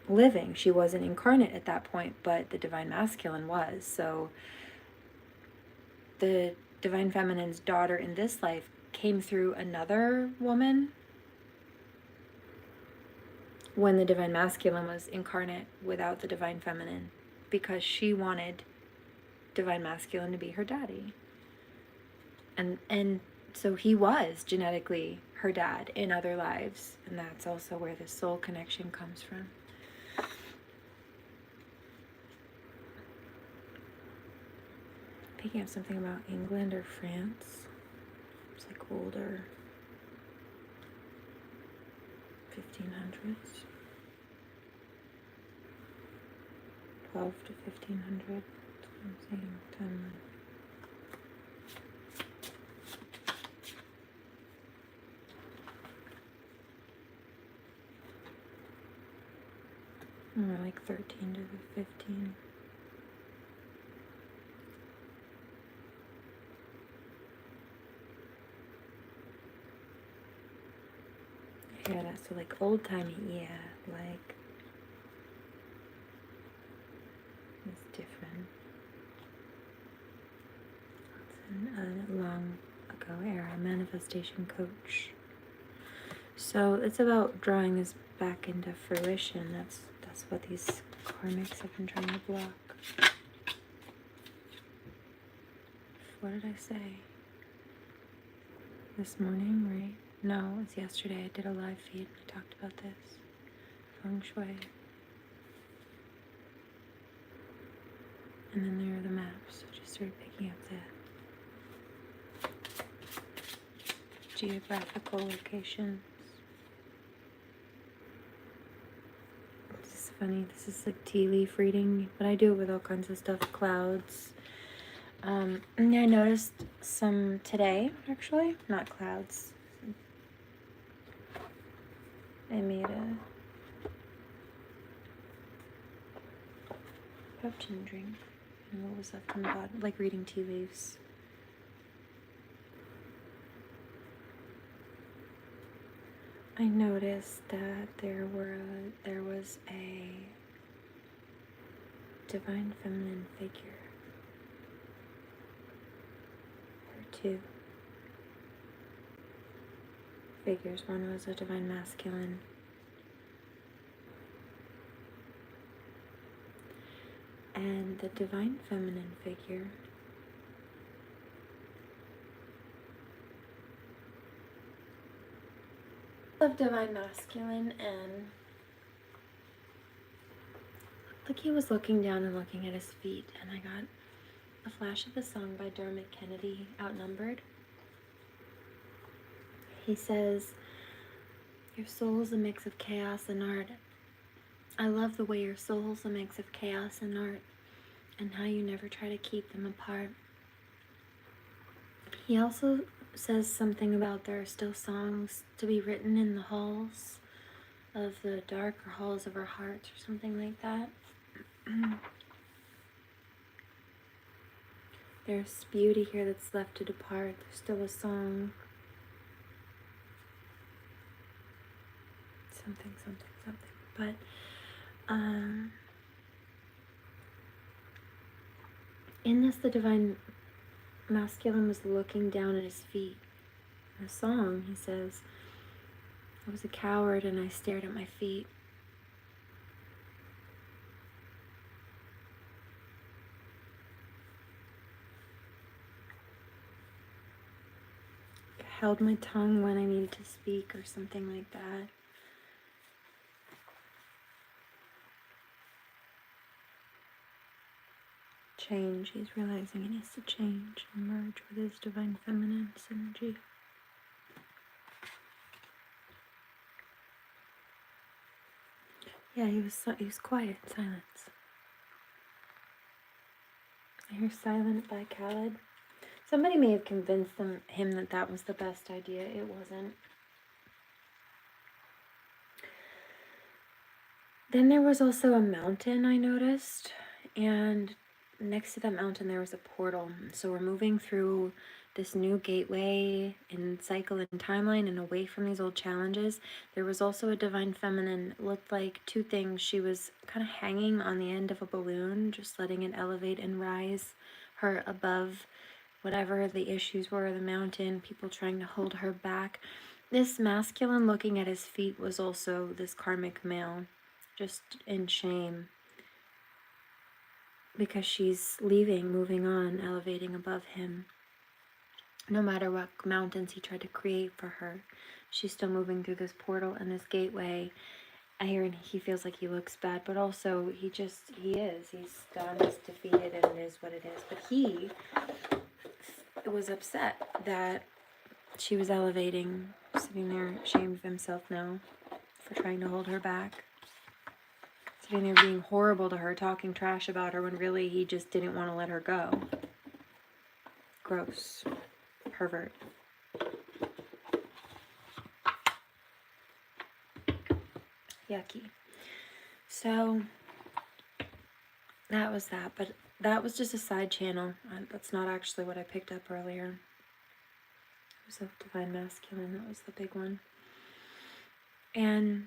S1: living. She wasn't incarnate at that point, but the divine masculine was. So the divine feminine's daughter in this life came through another woman when the divine masculine was incarnate without the divine feminine, because she wanted divine masculine to be her daddy. And so he was genetically her dad in other lives, and that's also where the soul connection comes from. Picking up something about England or France. It's like older, 1500s, 12 to 1500. I'm saying timeline. More like 13 to the 15. Yeah, that's so like old timey, yeah, like it's different. It's a long ago era, manifestation coach. So it's about drawing this back into fruition. That's what these karmics have been trying to block. What did I say? This morning, right? No, it was yesterday. I did a live feed. I talked about this. Feng Shui. And then there are the maps. I just started picking up the geographical locations. This is funny. This is like tea leaf reading, but I do it with all kinds of stuff. Clouds. And I noticed some today, actually. Not clouds. I made a potion drink. And what was left in the bottom? Like reading tea leaves. I noticed that there was a divine feminine figure. Or two figures. One was a divine masculine. And the divine feminine figure of divine masculine, and like he was looking down and looking at his feet, and I got a flash of the song by Dermot Kennedy, Outnumbered. He says, "Your soul's a mix of chaos and art. I love the way your soul's a mix of chaos and art, and how you never try to keep them apart." He also says something about there are still songs to be written in the halls of the darker halls of our hearts, or something like that. There's beauty here that's left to depart. There's still a song. Something. But, in this, the divine masculine was looking down at his feet. In the song, he says, "I was a coward and I stared at my feet. I held my tongue when I needed to speak," or something like that. Change. He's realizing he needs to change and merge with his divine feminine synergy. Yeah, he was quiet, silence. I hear "Silent" by Khaled. Somebody may have convinced him that that was the best idea. It wasn't. Then there was also a mountain I noticed, and next to that mountain there was a portal. So we're moving through this new gateway in cycle and timeline and away from these old challenges. There was also a divine feminine. It looked like two things. She was kind of hanging on the end of a balloon, just letting it elevate and rise her above whatever the issues were, the mountain, people trying to hold her back. This masculine looking at his feet was also this karmic male, just in shame, because she's leaving, moving on, elevating above him. no matter what mountains he tried to create for her, she's still moving through this portal and this gateway. I hear he feels like he looks bad, but also he is. He's done, he's defeated, and it is what it is. But he was upset that she was elevating, sitting there ashamed of himself now for trying to hold her back. Sitting there being horrible to her, talking trash about her when really he just didn't want to let her go. Gross. Pervert. Yucky. So that was that, but that was just a side channel. That's not actually what I picked up earlier. It was a Divine Masculine, that was the big one. And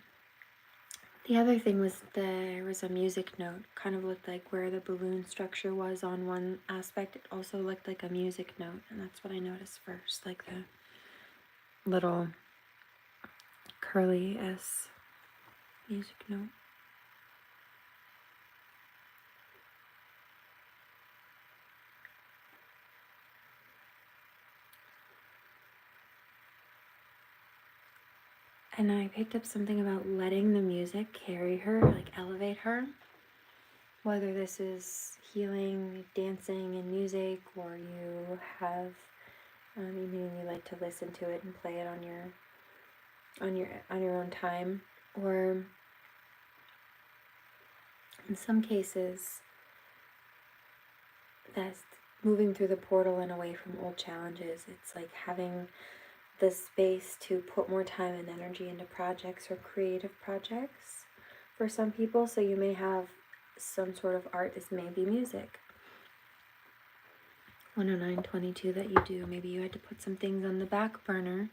S1: the other thing was there was a music note, kind of looked like where the balloon structure was on one aspect. It also looked like a music note, and that's what I noticed first, like the little curly S music note. And I picked up something about letting the music carry her, like elevate her. Whether this is healing, dancing, and music, or you have, you like to listen to it and play it on your own time, or in some cases, that's moving through the portal and away from old challenges. It's like having the space to put more time and energy into projects or creative projects for some people. So you may have some sort of art. This may be music. 10922 that you do. Maybe you had to put some things on the back burner.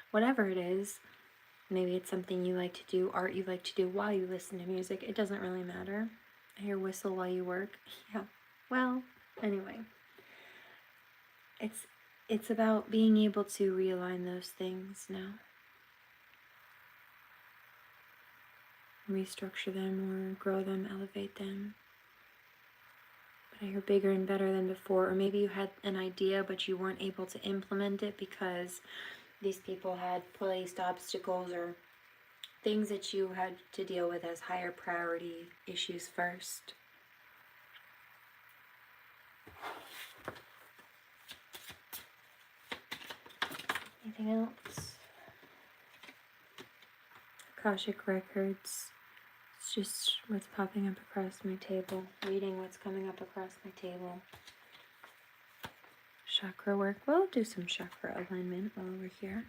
S1: Whatever it is. Maybe it's something you like to do, art you like to do while you listen to music. It doesn't really matter. I hear whistle while you work. Yeah. Well, anyway. It's about being able to realign those things now. Restructure them or grow them, elevate them. But I hear bigger and better than before. Or maybe you had an idea but you weren't able to implement it because these people had placed obstacles or things that you had to deal with as higher priority issues first. Anything else? Akashic Records. It's just what's popping up across my table. Reading what's coming up across my table. Chakra work. We'll do some chakra alignment while we're here.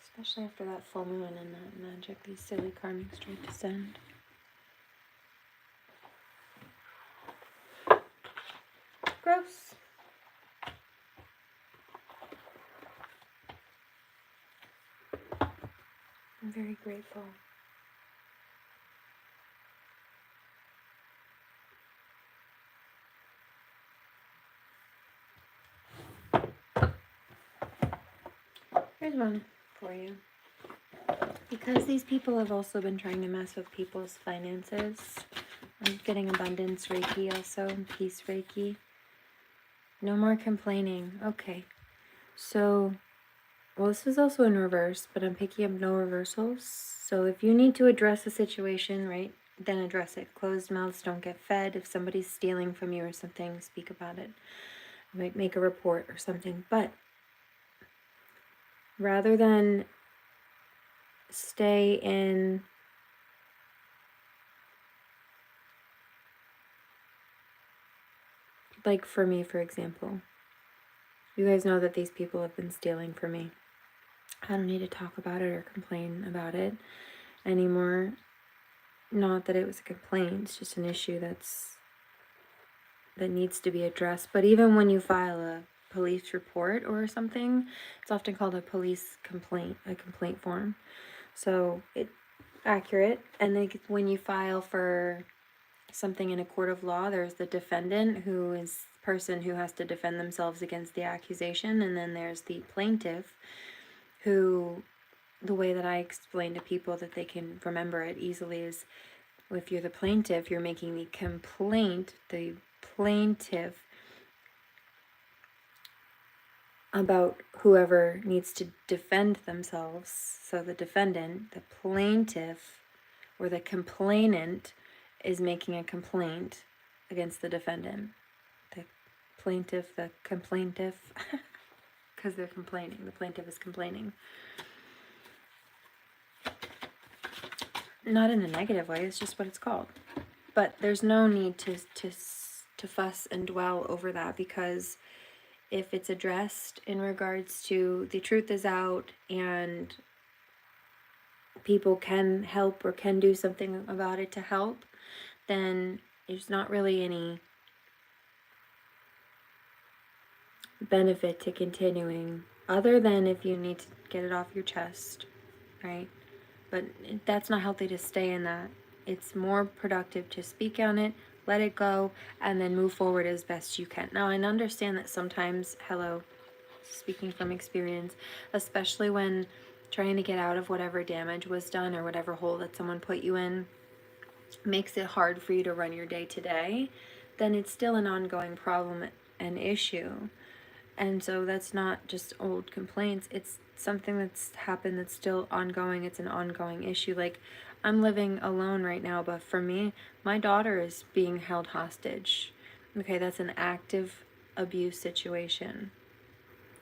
S1: Especially after that full moon and that magic, these silly karmic straight descend. Gross. I'm very grateful. Here's one for you. Because these people have also been trying to mess with people's finances. I'm getting abundance Reiki also, and peace Reiki. No more complaining. Okay. So, well, this is also in reverse, but I'm picking up no reversals. So if you need to address a situation, right, then address it. Closed mouths don't get fed. If somebody's stealing from you or something, speak about it. Make a report or something. But rather than stay in like for me, for example, you guys know that these people have been stealing from me. I don't need to talk about it or complain about it anymore. Not that it was a complaint, it's just an issue that needs to be addressed. But even when you file a police report or something, it's often called a police complaint, a complaint form. So it's accurate. And then when you file for something in a court of law, there's the defendant, who is the person who has to defend themselves against the accusation, and then there's the plaintiff, who, the way that I explain to people that they can remember it easily is, if you're the plaintiff, you're making the complaint. The plaintiff about whoever needs to defend themselves. So the defendant, the plaintiff, or the complainant is making a complaint against the defendant. The plaintiff, the complaintiff, because they're complaining. The plaintiff is complaining. Not in a negative way, it's just what it's called. But there's no need to fuss and dwell over that, because if it's addressed in regards to the truth is out and people can help or can do something about it to help, then there's not really any benefit to continuing, other than if you need to get it off your chest, right? But that's not healthy to stay in that. It's more productive to speak on it, let it go, and then move forward as best you can. Now, I understand that sometimes, speaking from experience, especially when trying to get out of whatever damage was done or whatever hole that someone put you in makes it hard for you to run your day to day, then it's still an ongoing problem and issue. And so that's not just old complaints, it's something that's happened that's still ongoing. It's an ongoing issue. Like, I'm living alone right now, but for me, my daughter is being held hostage. Okay, that's an active abuse situation.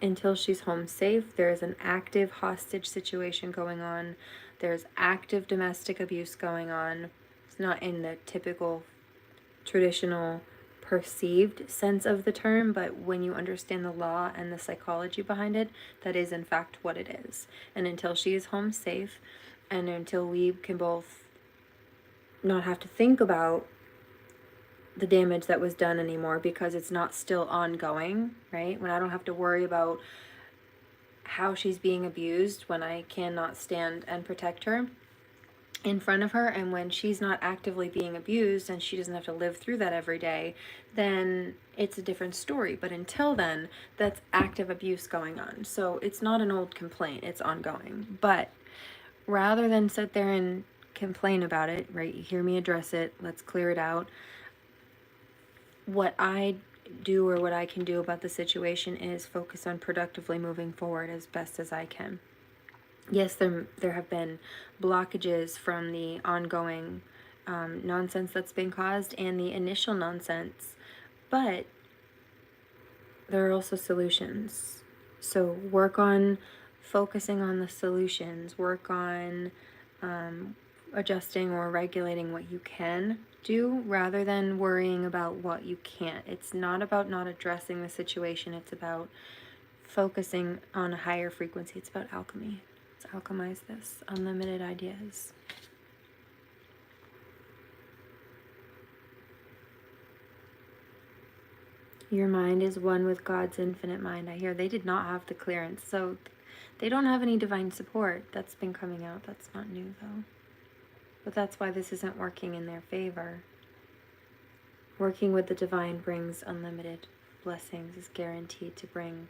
S1: Until she's home safe, there is an active hostage situation going on. There's active domestic abuse going on. It's not in the typical traditional perceived sense of the term, but when you understand the law and the psychology behind it, that is in fact what it is. And until she is home safe, and until we can both not have to think about the damage that was done anymore, because it's not still ongoing, right? When I don't have to worry about how she's being abused, when I cannot stand and protect her in front of her, and when she's not actively being abused and she doesn't have to live through that every day, then it's a different story. But until then, that's active abuse going on. So it's not an old complaint, it's ongoing. But rather than sit there and complain about it, right, you hear me address it, let's clear it out. What I do, or what I can do about the situation, is focus on productively moving forward as best as I can. Yes, there have been blockages from the ongoing nonsense that's been caused and the initial nonsense, but there are also solutions. So work on focusing on the solutions, work on adjusting or regulating what you can do, rather than worrying about what you can't. It's not about not addressing the situation, it's about focusing on a higher frequency. It's about alchemy. Let's alchemize this. Unlimited ideas. Your mind is one with God's infinite mind. I hear they did not have the clearance, so they don't have any divine support. That's been coming out. That's not new, though. But that's why this isn't working in their favor. Working with the divine brings unlimited blessings, is guaranteed to bring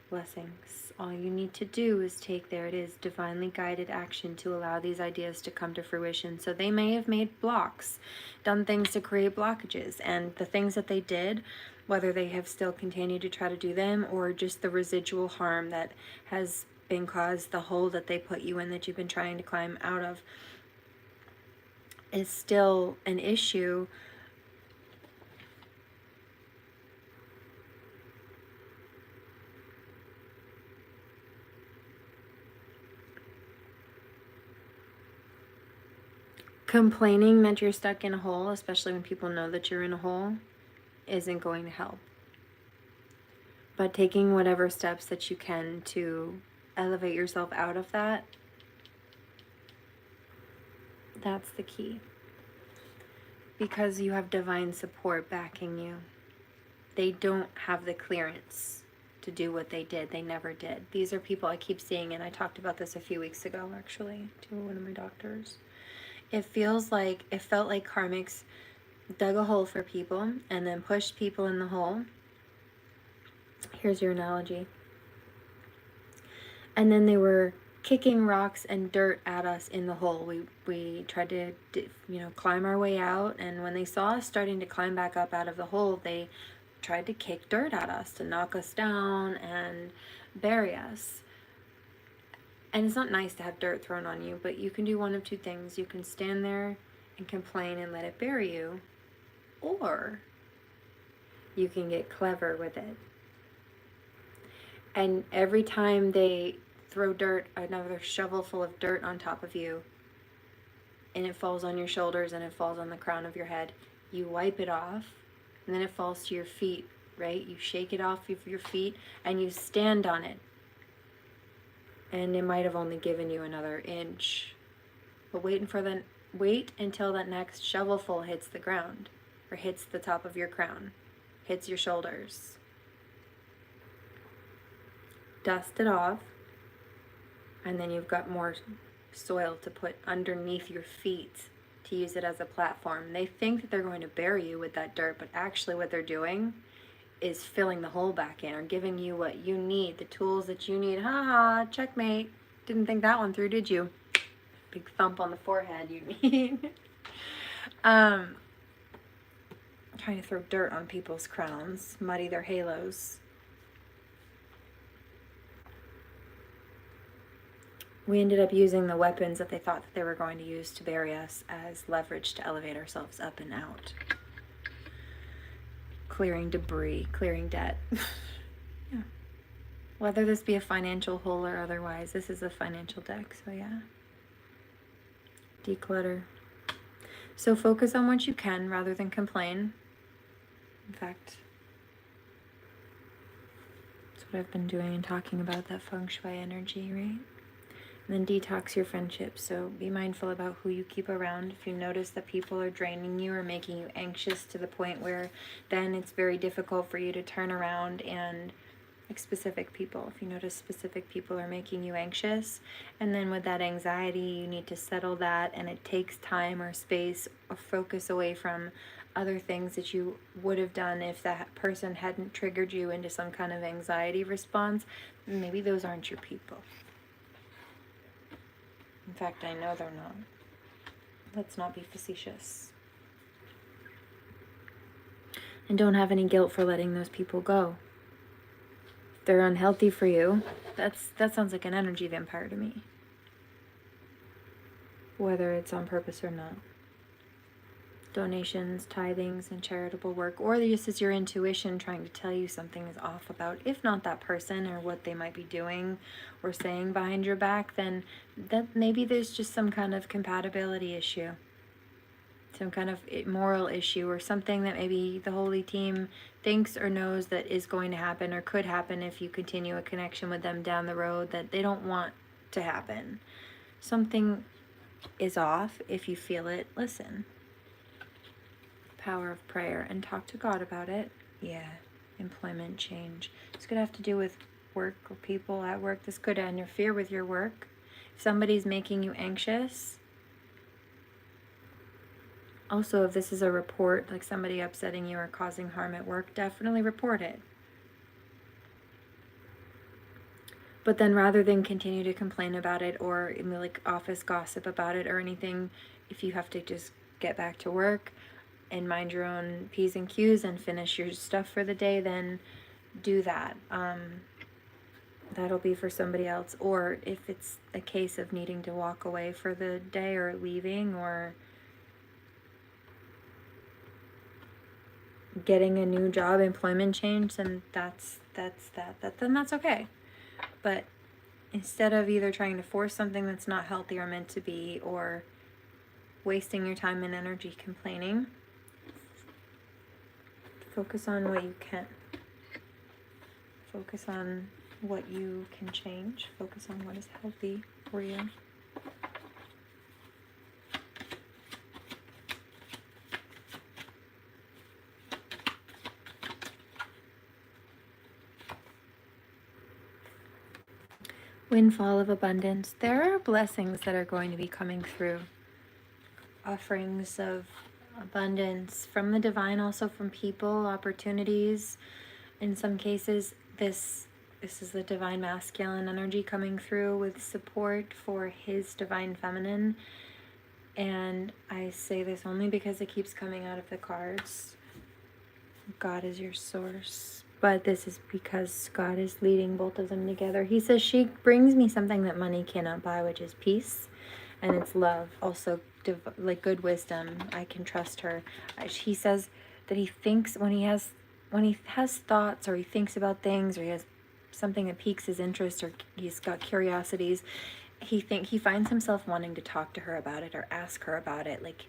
S1: blessings. All you need to do is take, there it is, divinely guided action to allow these ideas to come to fruition. So they may have made blocks, done things to create blockages, and the things that they did, whether they have still continued to try to do them, or just the residual harm that has been caused, the hole that they put you in that you've been trying to climb out of, is still an issue. Complaining that you're stuck in a hole, especially when people know that you're in a hole, isn't going to help. But taking whatever steps that you can to elevate yourself out of that, that's the key. Because you have divine support backing you. They don't have the clearance to do what they did. They never did. These are people I keep seeing, and I talked about this a few weeks ago, actually, to one of my doctors. It felt like karmics dug a hole for people and then pushed people in the hole. Here's your analogy. And then they were kicking rocks and dirt at us in the hole. We tried to, climb our way out, and when they saw us starting to climb back up out of the hole, they tried to kick dirt at us, to knock us down and bury us. And it's not nice to have dirt thrown on you, but you can do one of two things. You can stand there and complain and let it bury you, or you can get clever with it. And every time they throw dirt, another shovel full of dirt on top of you, and it falls on your shoulders and it falls on the crown of your head, you wipe it off, and then it falls to your feet, right? You shake it off of your feet and you stand on it. And it might have only given you another inch. But wait until that next shovelful hits the ground, or hits the top of your crown, hits your shoulders. Dust it off, and then you've got more soil to put underneath your feet to use it as a platform. They think that they're going to bury you with that dirt, but actually what they're doing is filling the hole back in, or giving you what you need, the tools that you need. Ha, checkmate. Didn't think that one through, did you? Big thump on the forehead you need. Trying to throw dirt on people's crowns, muddy their halos. We ended up using the weapons that they thought that they were going to use to bury us as leverage to elevate ourselves up and out. Clearing debris, clearing debt. Yeah. Whether this be a financial hole or otherwise, this is a financial deck, so yeah. Declutter. So focus on what you can rather than complain. In fact, that's what I've been doing and talking about, that feng shui energy, right? And then detox your friendships. So be mindful about who you keep around. If you notice that people are draining you or making you anxious to the point where then it's very difficult for you to turn around and, like specific people, if you notice specific people are making you anxious, and then with that anxiety, you need to settle that, and it takes time or space or focus away from other things that you would have done if that person hadn't triggered you into some kind of anxiety response. Maybe those aren't your people. In fact, I know they're not. Let's not be facetious. And don't have any guilt for letting those people go. If they're unhealthy for you, that sounds like an energy vampire to me. Whether it's on purpose or not. Donations, tithings, and charitable work, or this is your intuition trying to tell you something is off about, if not that person or what they might be doing or saying behind your back, then that maybe there's just some kind of compatibility issue, some kind of moral issue, or something that maybe the holy team thinks or knows that is going to happen or could happen if you continue a connection with them down the road that they don't want to happen. Something is off. If you feel it, listen. Power of prayer and talk to God about it. Yeah, employment change. This could have to do with work or people at work. This could interfere with your work. If somebody's making you anxious. Also, if this is a report, like somebody upsetting you or causing harm at work, definitely report it. But then rather than continue to complain about it or like office gossip about it or anything, if you have to just get back to work and mind your own P's and Q's and finish your stuff for the day, then do that. That'll be for somebody else. Or if it's a case of needing to walk away for the day or leaving or getting a new job, employment change, then then that's okay. But instead of either trying to force something that's not healthy or meant to be, or wasting your time and energy complaining, focus on what you can. Focus on what you can change. Focus on what is healthy for you. Windfall of abundance. There are blessings that are going to be coming through. Offerings of abundance from the divine, also from people, opportunities. In some cases, this is the divine masculine energy coming through with support for his divine feminine. And I say this only because it keeps coming out of the cards. God is your source. But this is because God is leading both of them together. He says, she brings me something that money cannot buy, which is peace. And it's love. Also, like good wisdom. I can trust her. He says that he thinks when he has thoughts, or he thinks about things, or he has something that piques his interest, or he's got curiosities, he finds himself wanting to talk to her about it or ask her about it, like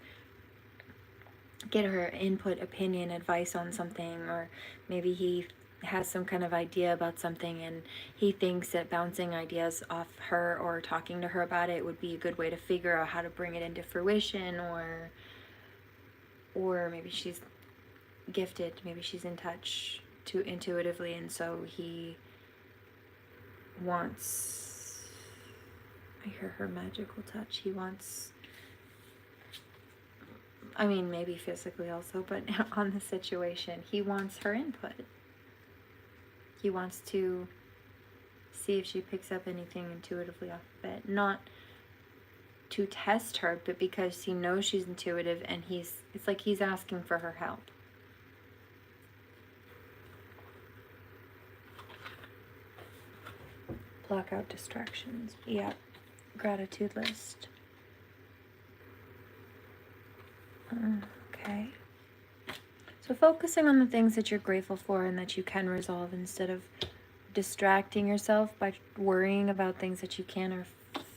S1: get her input, opinion, advice on something, or maybe he has some kind of idea about something and he thinks that bouncing ideas off her or talking to her about it would be a good way to figure out how to bring it into fruition, or maybe she's gifted, maybe she's in touch too intuitively, and so he wants, I hear her magical touch, he wants, I mean, maybe physically also, but on the situation, he wants her input. He wants to see if she picks up anything intuitively off of it. Not to test her, but because he knows she's intuitive, and it's like he's asking for her help. Block out distractions. Yeah. Gratitude list. Okay. So focusing on the things that you're grateful for and that you can resolve, instead of distracting yourself by worrying about things that you can, or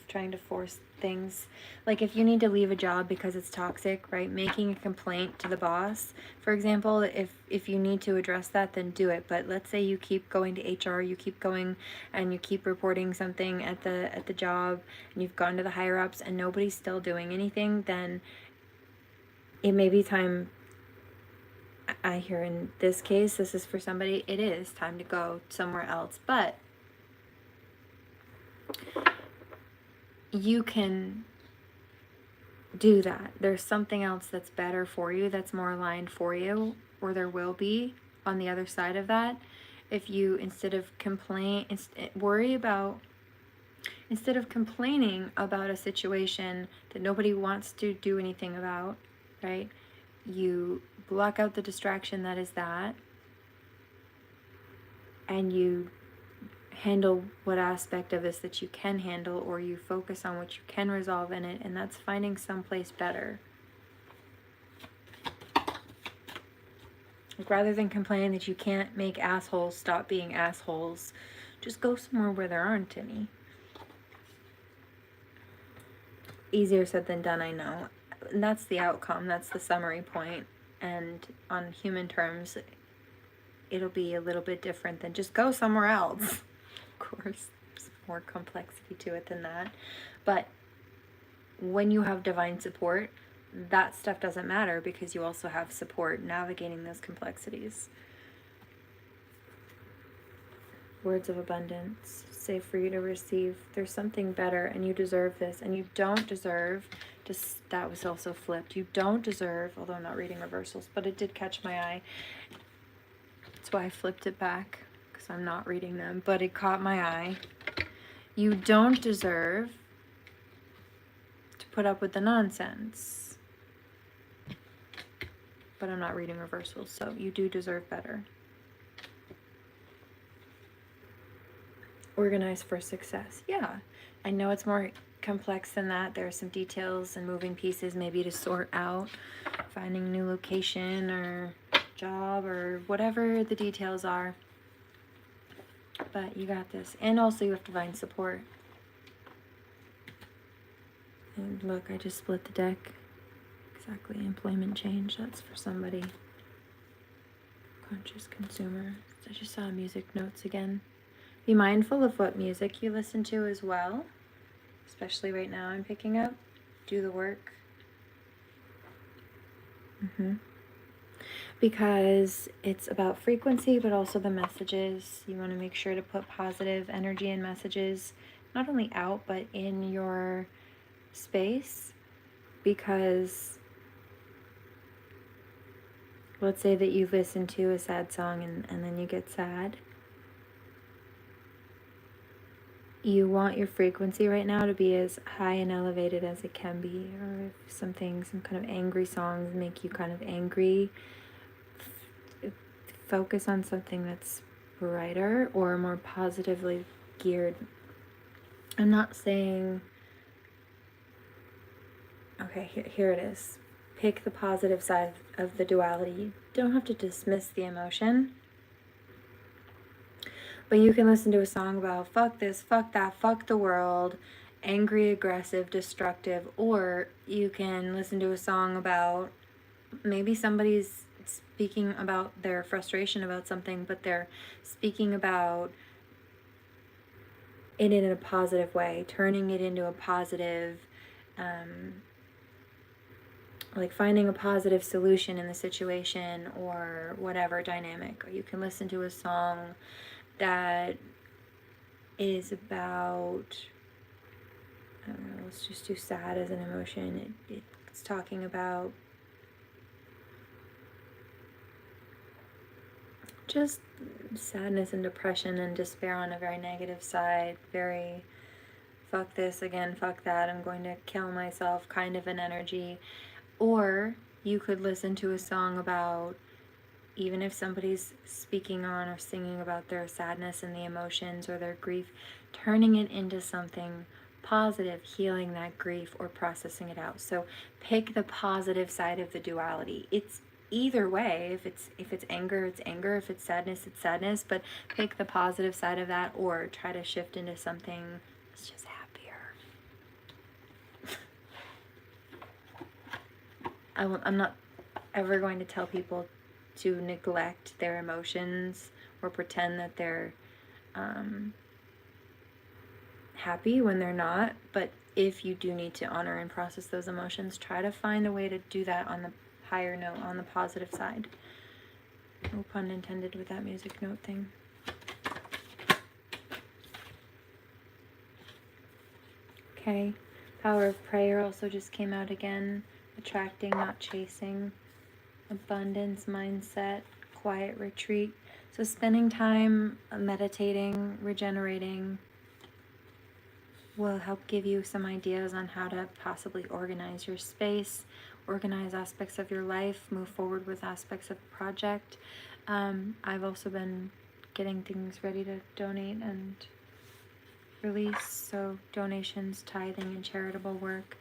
S1: trying to force things. Like if you need to leave a job because it's toxic, right? Making a complaint to the boss, for example, if you need to address that, then do it. But let's say you keep going to HR, you keep going and you keep reporting something at the job, and you've gone to the higher ups and nobody's still doing anything, then it may be time. I hear in this case, this is for somebody, it is time to go somewhere else. But you can do that. There's something else that's better for you, that's more aligned for you, or there will be on the other side of that. If you, instead of complaining about a situation that nobody wants to do anything about, right? You block out the distraction that is that, and you handle what aspect of this that you can handle, or you focus on what you can resolve in it, and that's finding someplace better. Like, rather than complaining that you can't make assholes stop being assholes, just go somewhere where there aren't any. Easier said than done, I know. And that's the outcome, that's the summary point. And on human terms, it'll be a little bit different than just go somewhere else. Of course, there's more complexity to it than that. But when you have divine support, that stuff doesn't matter, because you also have support navigating those complexities. Words of abundance, safe for you to receive. There's something better, and you deserve this, and you don't deserve, just, that was also flipped. You don't deserve, although I'm not reading reversals, but it did catch my eye. That's why I flipped it back, because I'm not reading them, but it caught my eye. You don't deserve to put up with the nonsense. But I'm not reading reversals, so you do deserve better. Organize for success. Yeah, I know it's more complex than that. There are some details and moving pieces maybe to sort out, finding a new location or job or whatever the details are. But you got this. And also you have divine support. And look, I just split the deck. Exactly, employment change. That's for somebody. Conscious consumer. I just saw music notes again. Be mindful of what music you listen to as well. Especially right now I'm picking up. Do the work. Because it's about frequency, but also the messages. You want to make sure to put positive energy and messages, not only out, but in your space. Because let's say that you listen to a sad song and then you get sad. You want your frequency right now to be as high and elevated as it can be. Or if some kind of angry songs make you kind of angry, focus on something that's brighter or more positively geared. I'm not saying, okay, here it is. Pick the positive side of the duality. You don't have to dismiss the emotion, but you can listen to a song about fuck this, fuck that, fuck the world, angry, aggressive, destructive, or you can listen to a song about maybe somebody's speaking about their frustration about something, but they're speaking about it in a positive way, turning it into a positive, like finding a positive solution in the situation or whatever dynamic. Or you can listen to a song that is about, I don't know, let's just do sad as an emotion. It's talking about just sadness and depression and despair on a very negative side, very fuck this again, fuck that, I'm going to kill myself kind of an energy. Or you could listen to a song about, even if somebody's speaking on or singing about their sadness and the emotions or their grief, turning it into something positive, healing that grief or processing it out. So pick the positive side of the duality. It's either way. If it's anger, it's anger. If it's sadness, but pick the positive side of that, or try to shift into something that's just happier. I'm not ever going to tell people to neglect their emotions or pretend that they're happy when they're not. But if you do need to honor and process those emotions, try to find a way to do that on the higher note, on the positive side. No pun intended with that music note thing. Okay, power of prayer also just came out again. Attracting, not chasing. Abundance mindset, quiet retreat. So spending time meditating, regenerating will help give you some ideas on how to possibly organize your space, organize aspects of your life, move forward with aspects of the project. I've also been getting things ready to donate and release, so donations, tithing, and charitable work.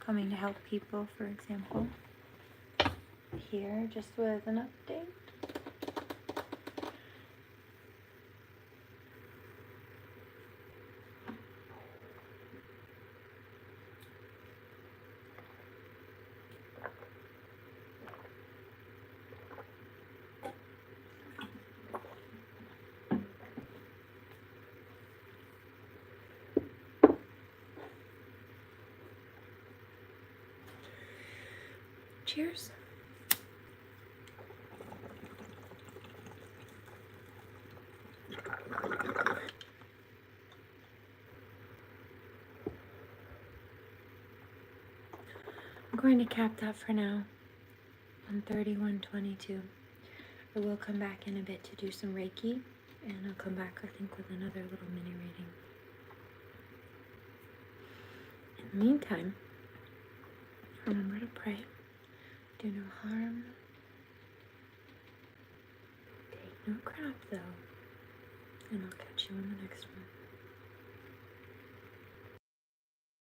S1: Coming to help people, for example. Here, just with an update. Cheers. I'm going to cap that for now on 31:22. I will come back in a bit to do some Reiki, and I'll come back, I think, with another little mini reading. In the meantime, remember to pray. Do no harm. Take no crap, though. And I'll catch you in the next one.